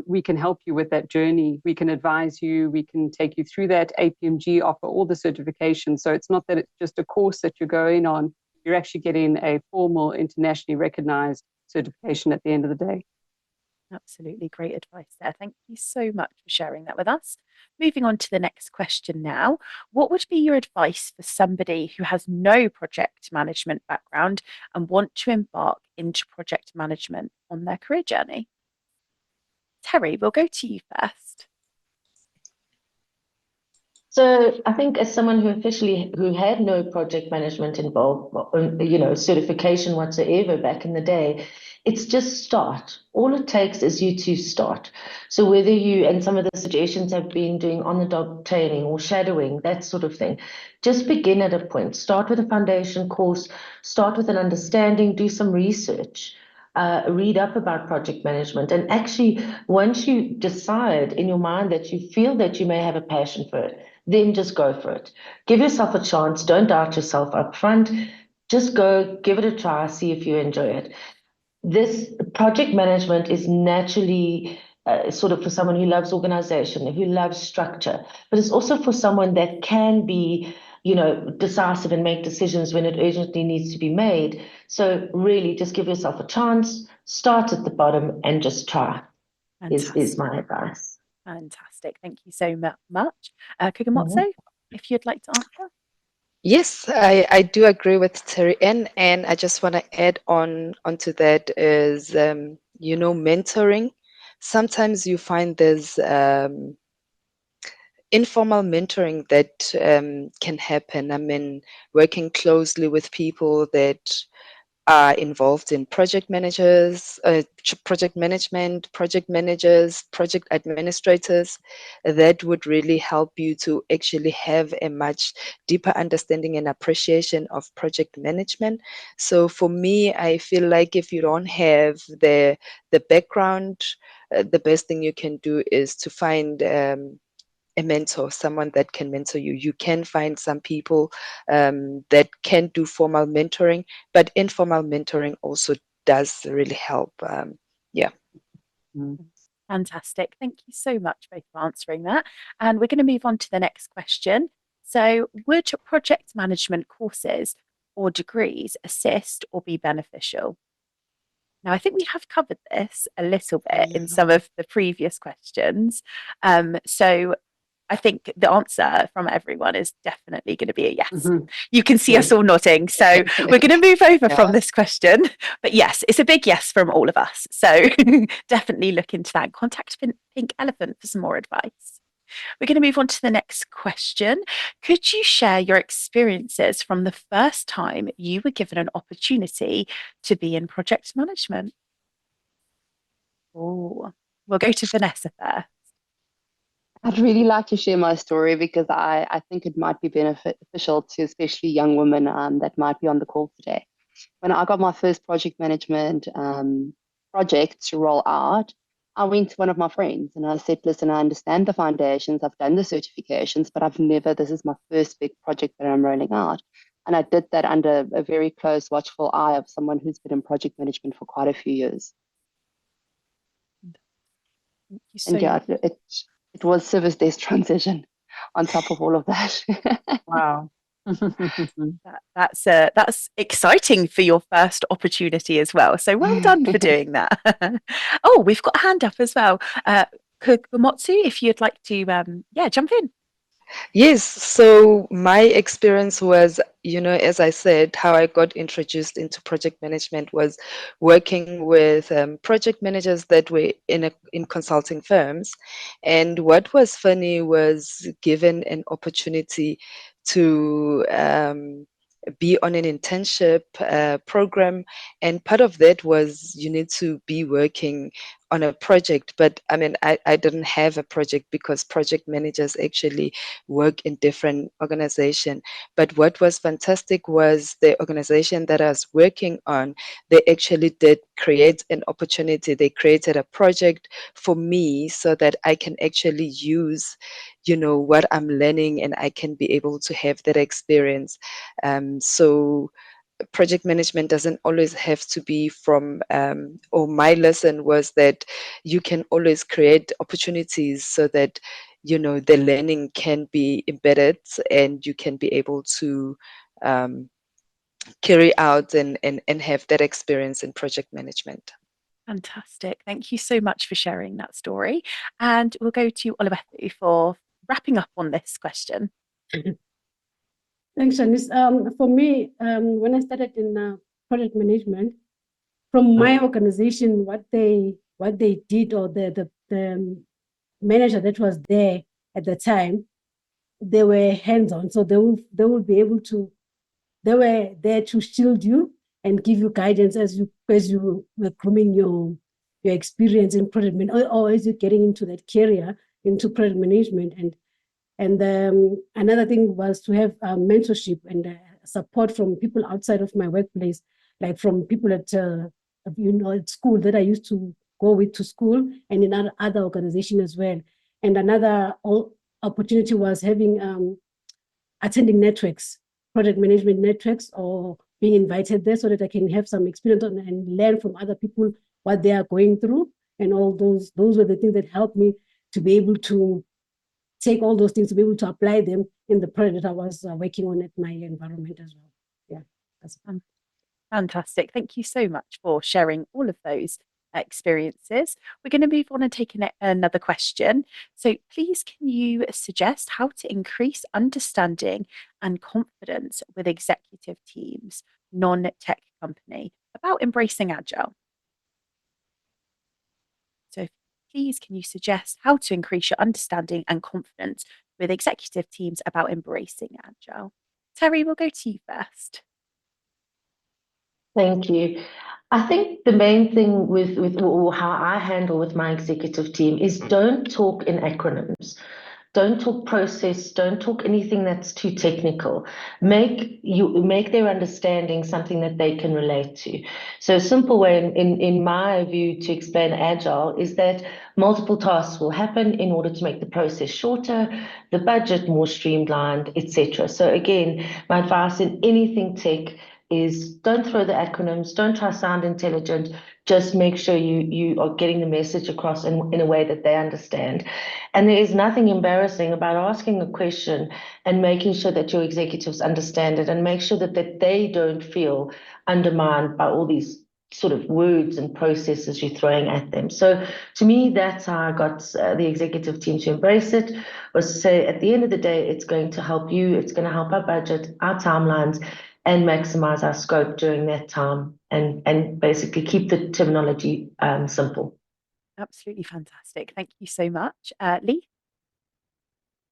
we can help you with that journey. We can advise you. We can take you through that. APMG offer all the certifications. So it's not that it's just a course that you're going on. You're actually getting a formal, internationally recognized certification at the end of the day. Absolutely great advice there. Thank you so much for sharing that with us. Moving on to the next question now. What would be your advice for somebody who has no project management background and want to embark into project management on their career journey? Terry, we'll go to you first. So I think as someone who had no project management involved, certification whatsoever back in the day, it's just start. All it takes is you to start. So whether and some of the suggestions have been doing on-the-job training or shadowing, that sort of thing, just begin at a point. Start with a foundation course, start with an understanding, do some research. Read up about project management, and actually once you decide in your mind that you feel that you may have a passion for it, then just go for it. Give yourself a chance. Don't doubt yourself up front. Just go, give it a try, see if you enjoy it. This project management is naturally sort of for someone who loves organization, who loves structure, but it's also for someone that can be decisive and make decisions when it urgently needs to be made. So really just give yourself a chance, start at the bottom and just try is my advice. Fantastic. Thank you so much. Kgomotso, if you'd like to answer. Yes, I do agree with Terry, and I just want to add onto that is, mentoring. Sometimes you find there's informal mentoring that can happen. I mean, working closely with people that are involved in project managers, project management, project managers, project administrators, that would really help you to actually have a much deeper understanding and appreciation of project management. So for me, I feel like if you don't have the background, the best thing you can do is to find a mentor, someone that can mentor you. You can find some people that can do formal mentoring, but informal mentoring also does really help. Fantastic. Thank you so much both for answering that. And we're going to move on to the next question. So, would project management courses or degrees assist or be beneficial? Now, I think we have covered this a little bit in some of the previous questions. So I think the answer from everyone is definitely going to be a yes. Mm-hmm. You can see us all nodding. So we're going to move over from this question. But yes, it's a big yes from all of us. So definitely look into that. Contact Pink Elephant for some more advice. We're going to move on to the next question. Could you share your experiences from the first time you were given an opportunity to be in project management? Oh, we'll go to Vanessa first. I'd really like to share my story because I think it might be beneficial to especially young women that might be on the call today. When I got my first project management project to roll out, I went to one of my friends and I said, listen, I understand the foundations, I've done the certifications, but this is my first big project that I'm rolling out. And I did that under a very close, watchful eye of someone who's been in project management for quite a few years. It was service desk transition on top of all of that. Wow. That's exciting for your first opportunity as well. So well done for doing that. Oh, we've got a hand up as well. Kgomotso, if you'd like to, jump in. Yes, so my experience was, as I said, how I got introduced into project management was working with project managers that were in consulting firms. And what was funny was given an opportunity to be on an internship program, and part of that was you need to be working on a project. But I mean, I didn't have a project because project managers actually work in different organizations. But what was fantastic was the organization that I was working on, they actually did create an opportunity. They created a project for me so that I can actually use, what I'm learning, and I can be able to have that experience. So project management doesn't always have to be from, or my lesson was that you can always create opportunities so that, the learning can be embedded and you can be able to carry out and have that experience in project management. Fantastic. Thank you so much for sharing that story. And we'll go to Oluwatu for wrapping up on this question. Thanks, Shanice. For me, when I started in project management, from my organization, what they did, or the manager that was there at the time, they were hands-on. So they will be able to, they were there to shield you and give you guidance as you were grooming your experience in project management, or as you're getting into that career into project management. And another thing was to have mentorship and support from people outside of my workplace, like from people at at school that I used to go with to school, and in other organization as well. And another opportunity was having attending networks, project management networks, or being invited there so that I can have some experience and learn from other people what they are going through. And all those were the things that helped me to be able to take all those things, to be able to apply them in the project I was working on at my environment as well. Yeah, that's fun. Fantastic. Thank you so much for sharing all of those experiences. We're going to move on and take another question. So please, can you suggest how to increase understanding and confidence with executive teams, non-tech company, about embracing Agile? So please, can you suggest how to increase your understanding and confidence with executive teams about embracing Agile? Terry, we'll go to you first. Thank you. I think the main thing with or how I handle with my executive team is don't talk in acronyms. Don't talk process, don't talk anything that's too technical. Make their understanding something that they can relate to. So a simple way in my view to explain Agile is that multiple tasks will happen in order to make the process shorter, the budget more streamlined, etc. So again, my advice in anything tech is don't throw the acronyms, don't try to sound intelligent, just make sure you are getting the message across in a way that they understand. And there is nothing embarrassing about asking a question and making sure that your executives understand it and make sure that they don't feel undermined by all these sort of words and processes you're throwing at them. So to me, that's how I got the executive team to embrace it, was to say at the end of the day, it's going to help you, it's going to help our budget, our timelines, and maximize our scope during that time, and basically keep the terminology simple. Absolutely fantastic. Thank you so much. Leith?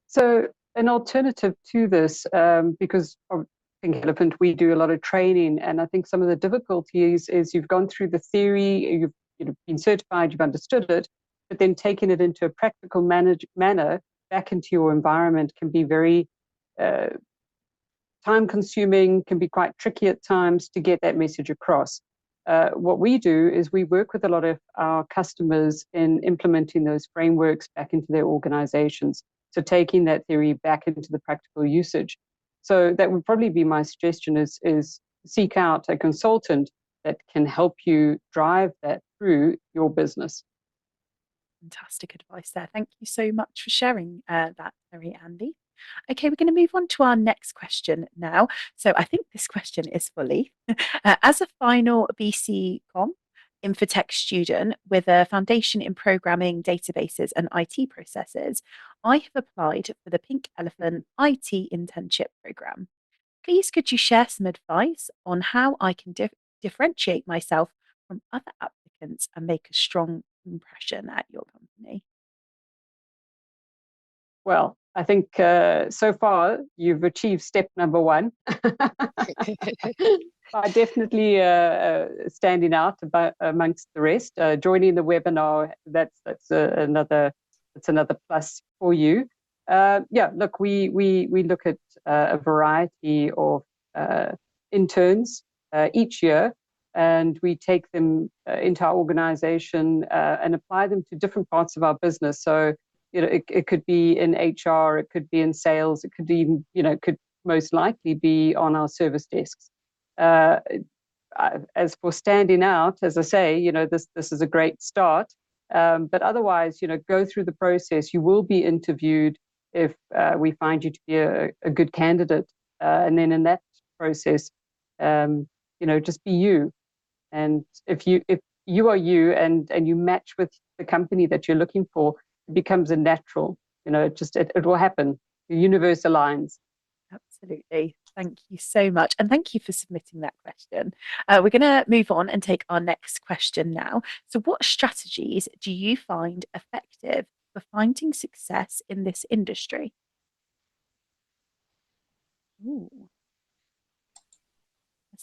So an alternative to this, because of Pink Elephant, we do a lot of training, and I think some of the difficulties is you've gone through the theory, you've been certified, you've understood it, but then taking it into a practical manner back into your environment can be very time consuming, can be quite tricky at times to get that message across. What we do is we work with a lot of our customers in implementing those frameworks back into their organizations. So taking that theory back into the practical usage. So that would probably be my suggestion is seek out a consultant that can help you drive that through your business. Fantastic advice there. Thank you so much for sharing that, Terry and Leith. Okay, we're going to move on to our next question now. So I think this question is for Leith. As a final BCom, Infotech student with a foundation in programming, databases, and IT processes, I have applied for the Pink Elephant IT Internship program. Please, could you share some advice on how I can differentiate myself from other applicants and make a strong impression at your company? Well, I think so far you've achieved step number one by definitely standing out amongst the rest. Joining the webinar, that's another plus for you. Yeah, look, we look at a variety of interns each year, and we take them into our organization and apply them to different parts of our business. So, it could be in HR, it could be in sales, it could even, could most likely be on our service desks. As for standing out, as I say, this is a great start. But otherwise, go through the process. You will be interviewed if we find you to be a good candidate. And then in that process, just be you. And if you are you and you match with the company that you're looking for, it becomes a natural, it will happen. The universe aligns. Absolutely. Thank you so much. And thank you for submitting that question. We're going to move on and take our next question now. So, what strategies do you find effective for finding success in this industry? Ooh,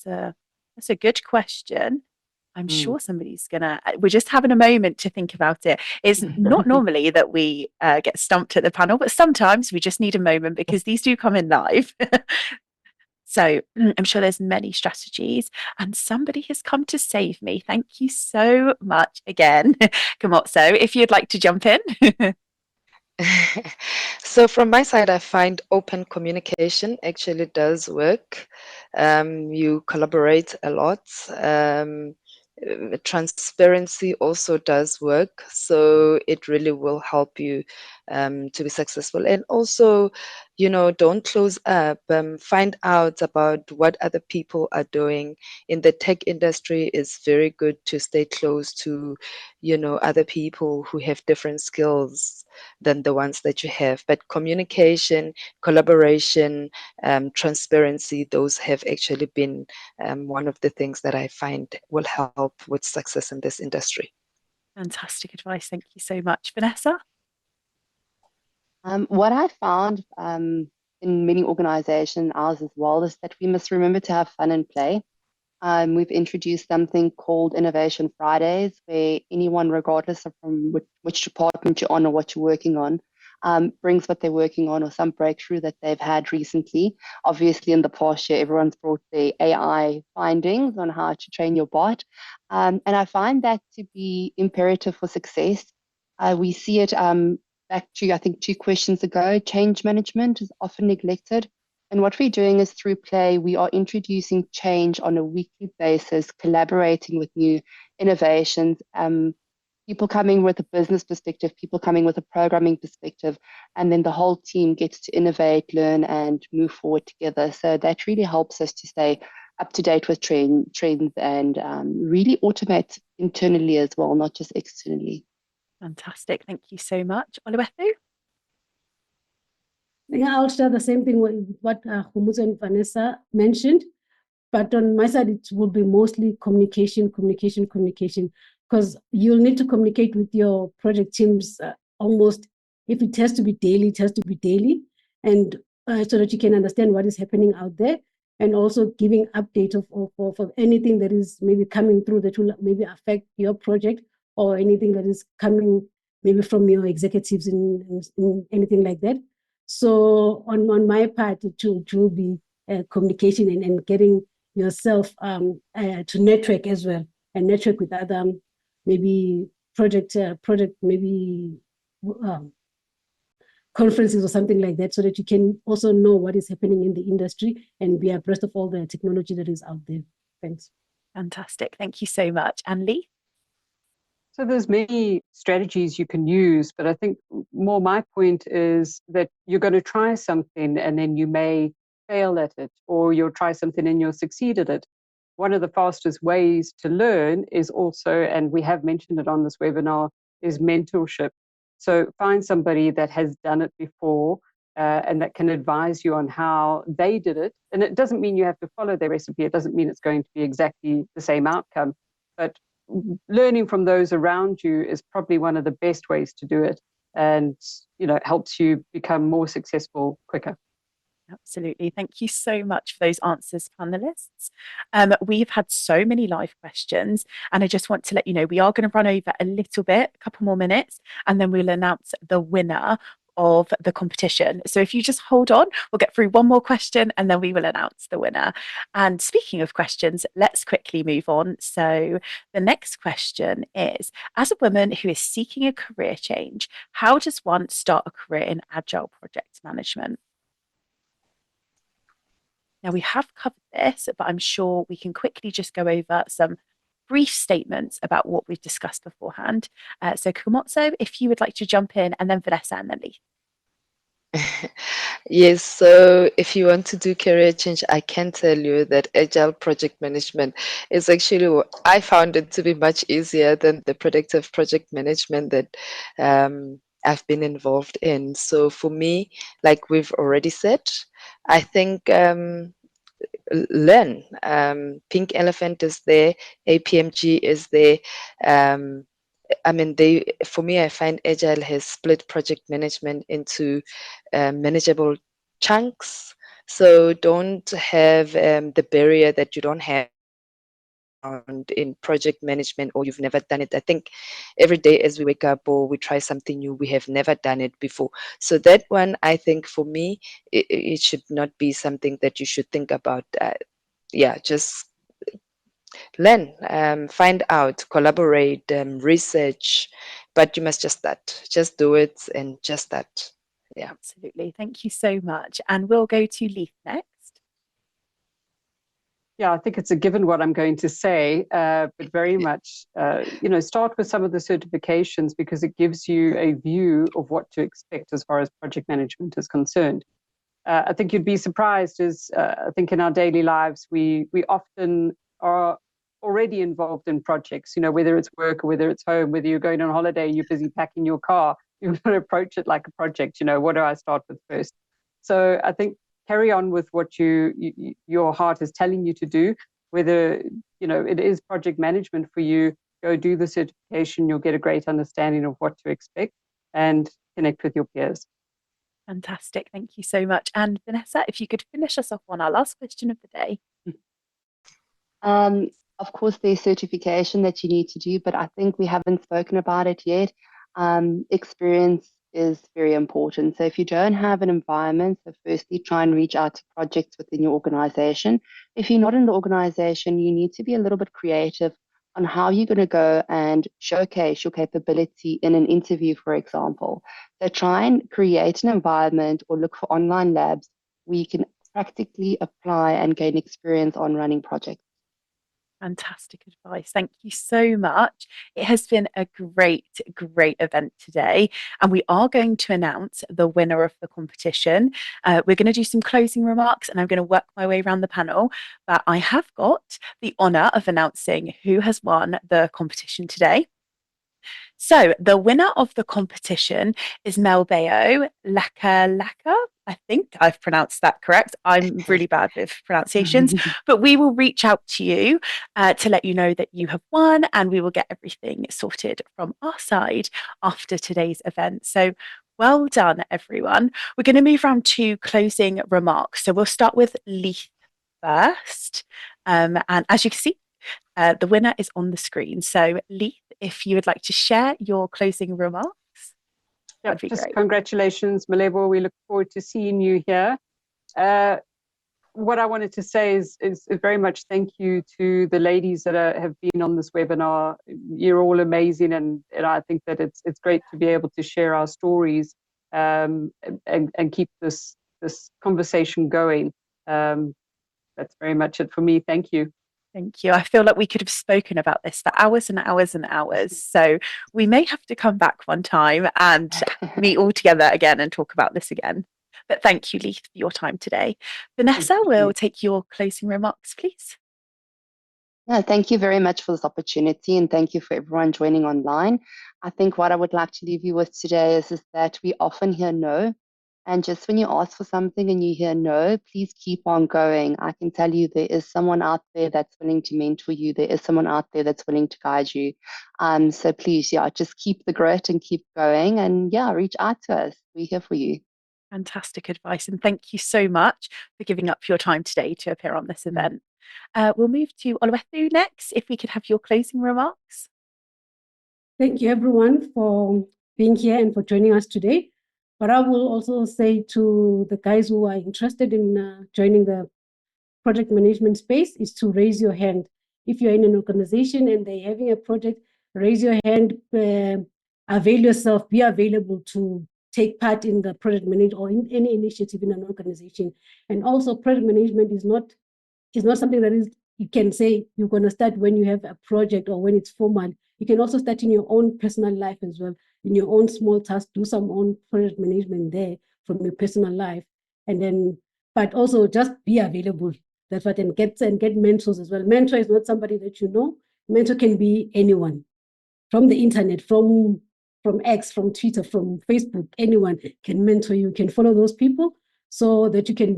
that's a good question. I'm sure somebody's gonna. We're just having a moment to think about it. It's not normally that we get stumped at the panel, but sometimes we just need a moment because these do come in live. So I'm sure there's many strategies, and somebody has come to save me. Thank you so much again, Kgomotso, if you'd like to jump in. So from my side, I find open communication actually does work. You collaborate a lot. Transparency also does work. So it really will help you to be successful. And also, don't close up. Find out about what other people are doing. In the tech industry, it's very good to stay close to, other people who have different skills than the ones that you have. But communication, collaboration, transparency, those have actually been one of the things that I find will help with success in this industry. Fantastic advice. Thank you so much. Vanessa? What I found in many organizations, ours as well, is that we must remember to have fun and play. We've introduced something called Innovation Fridays, where anyone, regardless of from which department you're on or what you're working on, brings what they're working on or some breakthrough that they've had recently. Obviously, in the past year, everyone's brought their AI findings on how to train your bot. And I find that to be imperative for success. We see it back to, I think, 2 questions ago. Change management is often neglected. And what we're doing is through play, we are introducing change on a weekly basis, collaborating with new innovations, people coming with a business perspective, people coming with a programming perspective, and then the whole team gets to innovate, learn, and move forward together. So that really helps us to stay up to date with trends and really automate internally as well, not just externally. Fantastic. Thank you so much. Oluwethu? Yeah, I'll share the same thing with what Kgomotso and Vanessa mentioned, but on my side, it will be mostly communication, because you'll need to communicate with your project teams almost, if it has to be daily, it has to be daily, and so that you can understand what is happening out there, and also giving update of anything that is maybe coming through that will maybe affect your project, or anything that is coming maybe from your executives in anything like that. So on my part, it will be communication and getting yourself to network as well, and network with other maybe project maybe conferences or something like that, so that you can also know what is happening in the industry and be abreast of all the technology that is out there. Thanks. Fantastic. Thank you so much. And Leith? So there's many strategies you can use, but I think more my point is that you're going to try something and then you may fail at it, or you'll try something and you'll succeed at it. one of the fastest ways to learn is also, and we have mentioned it on this webinar, is mentorship. So find somebody that has done it before and that can advise you on how they did it. And it doesn't mean you have to follow their recipe. It doesn't mean it's going to be exactly the same outcome. But learning from those around you is probably one of the best ways to do it, and helps you become more successful quicker. Absolutely. Thank you so much for those answers, panelists. We've had so many live questions, and I just want to let you know we are going to run over a little bit, a couple more minutes, and then we'll announce the winner of the competition. So if you just hold on, we'll get through one more question and then we will announce the winner. And speaking of questions, let's quickly move on. So the next question is, as a woman who is seeking a career change, how does one start a career in Agile Project Management? Now, we have covered this, but I'm sure we can quickly just go over some brief statements about what we've discussed beforehand. So Kgomotso, if you would like to jump in, and then Vanessa and then Leith. Yes, so if you want to do career change, I can tell you that Agile Project Management is actually, I found it to be much easier than the predictive project management that I've been involved in. So for me, like we've already said, I think learn. Pink Elephant is there, APMG is there. I mean, for me, I find Agile has split project management into manageable chunks. So don't have the barrier that you don't have in project management or you've never done it. I think every day as we wake up or we try something new, we have never done it before. So that one, I think for me, it should not be something that you should think about. Just learn, find out, collaborate, research, but you must just start. Just do it and just start. Yeah. Absolutely. Thank you so much. And we'll go to Leith next. Yeah, I think it's a given what I'm going to say, but very much, start with some of the certifications because it gives you a view of what to expect as far as project management is concerned. I think you'd be surprised as I think in our daily lives, we often are already involved in projects, whether it's work or whether it's home, whether you're going on holiday, you're busy packing your car, you're going to approach it like a project, what do I start with first? So I think carry on with what your heart is telling you to do, whether, it is project management for you, go do the certification, you'll get a great understanding of what to expect and connect with your peers. Fantastic. Thank you so much. And Vanessa, if you could finish us off on our last question of the day. Of course, there's certification that you need to do, but I think we haven't spoken about it yet. Experience is very important. So if you don't have an environment, so firstly, try and reach out to projects within your organization. If you're not in the organization, you need to be a little bit creative on how you're going to go and showcase your capability in an interview, for example. So try and create an environment or look for online labs where you can practically apply and gain experience on running projects. Fantastic advice. Thank you so much. It has been a great event today. And we are going to announce the winner of the competition. We're going to do some closing remarks and I'm going to work my way around the panel. But I have got the honour of announcing who has won the competition today. So the winner of the competition is Melbeo Laka. I think I've pronounced that correct. I'm really bad with pronunciations, but we will reach out to you to let you know that you have won and we will get everything sorted from our side after today's event. So well done, everyone. We're going to move on to closing remarks. So we'll start with Leith first. And as you can see, the winner is on the screen. So Leith, if you would like to share your closing remarks. Yeah, just great. Congratulations, Malebo. We look forward to seeing you here. What I wanted to say is very much thank you to the ladies that have been on this webinar. You're all amazing, and I think that it's great to be able to share our stories and keep this conversation going. That's very much it for me. Thank you. Thank you. I feel like we could have spoken about this for hours and hours and hours. So we may have to come back one time and meet all together again and talk about this again. But thank you, Leith, for your time today. Vanessa, we'll take your closing remarks, please. No, thank you very much for this opportunity, and thank you for everyone joining online. I think what I would like to leave you with today is that we often hear no. And just when you ask for something and you hear no, please keep on going. I can tell you there is someone out there that's willing to mentor you. There is someone out there that's willing to guide you. So please, yeah, just keep the grit and keep going. And yeah, reach out to us. We're here for you. Fantastic advice. And thank you so much for giving up your time today to appear on this event. We'll move to Oluwethu next. If we could have your closing remarks. Thank you, everyone, for being here and for joining us today. But I will also say to the guys who are interested in joining the project management space is to raise your hand. If you're in an organization and they're having a project, raise your hand, avail yourself, be available to take part in the project management or in any initiative in an organization. And also project management is not something that is, you can say you're going to start when you have a project or when it's formal. You can also start in your own personal life as well, in your own small task, do some own project management there from your personal life. And then, but also just be available. That's what, and get mentors as well. Mentor is not somebody that you know. Mentor can be anyone from the internet, from X, from Twitter, from Facebook. Anyone can mentor you. You can follow those people so that you can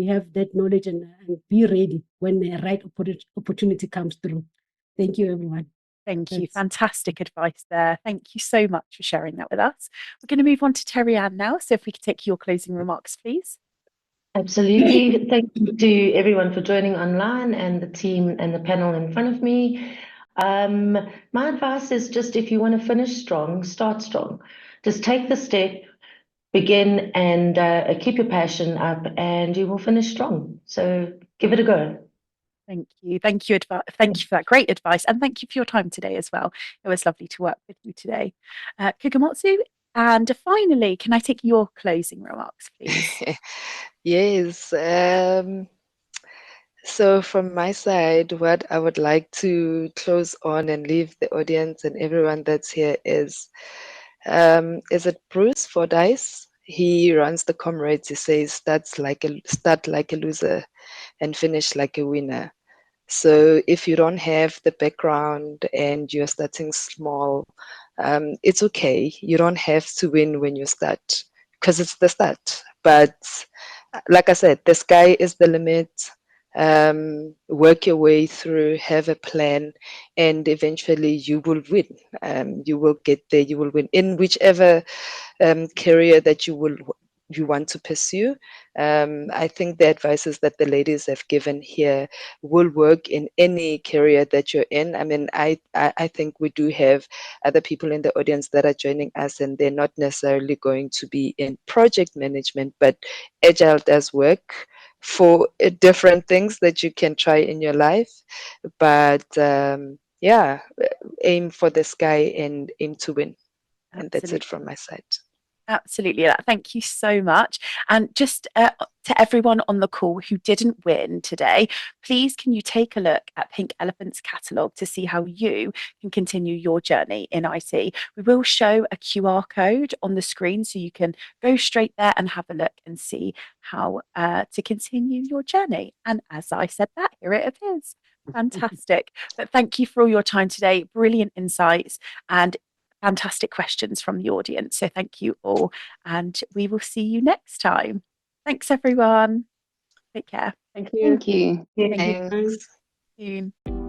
have that knowledge and be ready when the right opportunity comes through. Thank you, everyone. Thank you. Fantastic advice there. Thank you so much for sharing that with us. We're going to move on to Terry Ann now. So if we could take your closing remarks, please. Absolutely. Thank you to everyone for joining online and the team and the panel in front of me. My advice is just, if you want to finish strong, start strong. Just take the step, begin, and keep your passion up, and you will finish strong. So give it a go. Thank you. Thank you for that great advice. And thank you for your time today as well. It was lovely to work with you today. Kgomotso, and finally, can I take your closing remarks, please? Yes. So from my side, what I would like to close on and leave the audience and everyone that's here is it Bruce Fordyce? He runs the Comrades. He says, start like a loser and finish like a winner. So if you don't have the background and you're starting small, it's okay. You don't have to win when you start, because it's the start. But like I said, the sky is the limit. Work your way through, have a plan, and eventually you will win. You will get there. You will win in whichever career that you want to pursue. I think the advices that the ladies have given here will work in any career that you're in. I mean, I think we do have other people in the audience that are joining us, and they're not necessarily going to be in project management, but Agile does work for different things that you can try in your life. But yeah, aim for the sky and aim to win. And that's it from my side. Absolutely. Thank you so much. And just to everyone on the call who didn't win today, please can you take a look at Pink Elephant's catalogue to see how you can continue your journey in IT. We will show a QR code on the screen so you can go straight there and have a look and see how to continue your journey. And as I said that, here it appears. Fantastic. But thank you for all your time today. Brilliant insights and fantastic questions from the audience. So thank you all, and we will see you next time. Thanks, everyone. Take care. Thank you. Thank you. Thank you. Thanks. See you soon.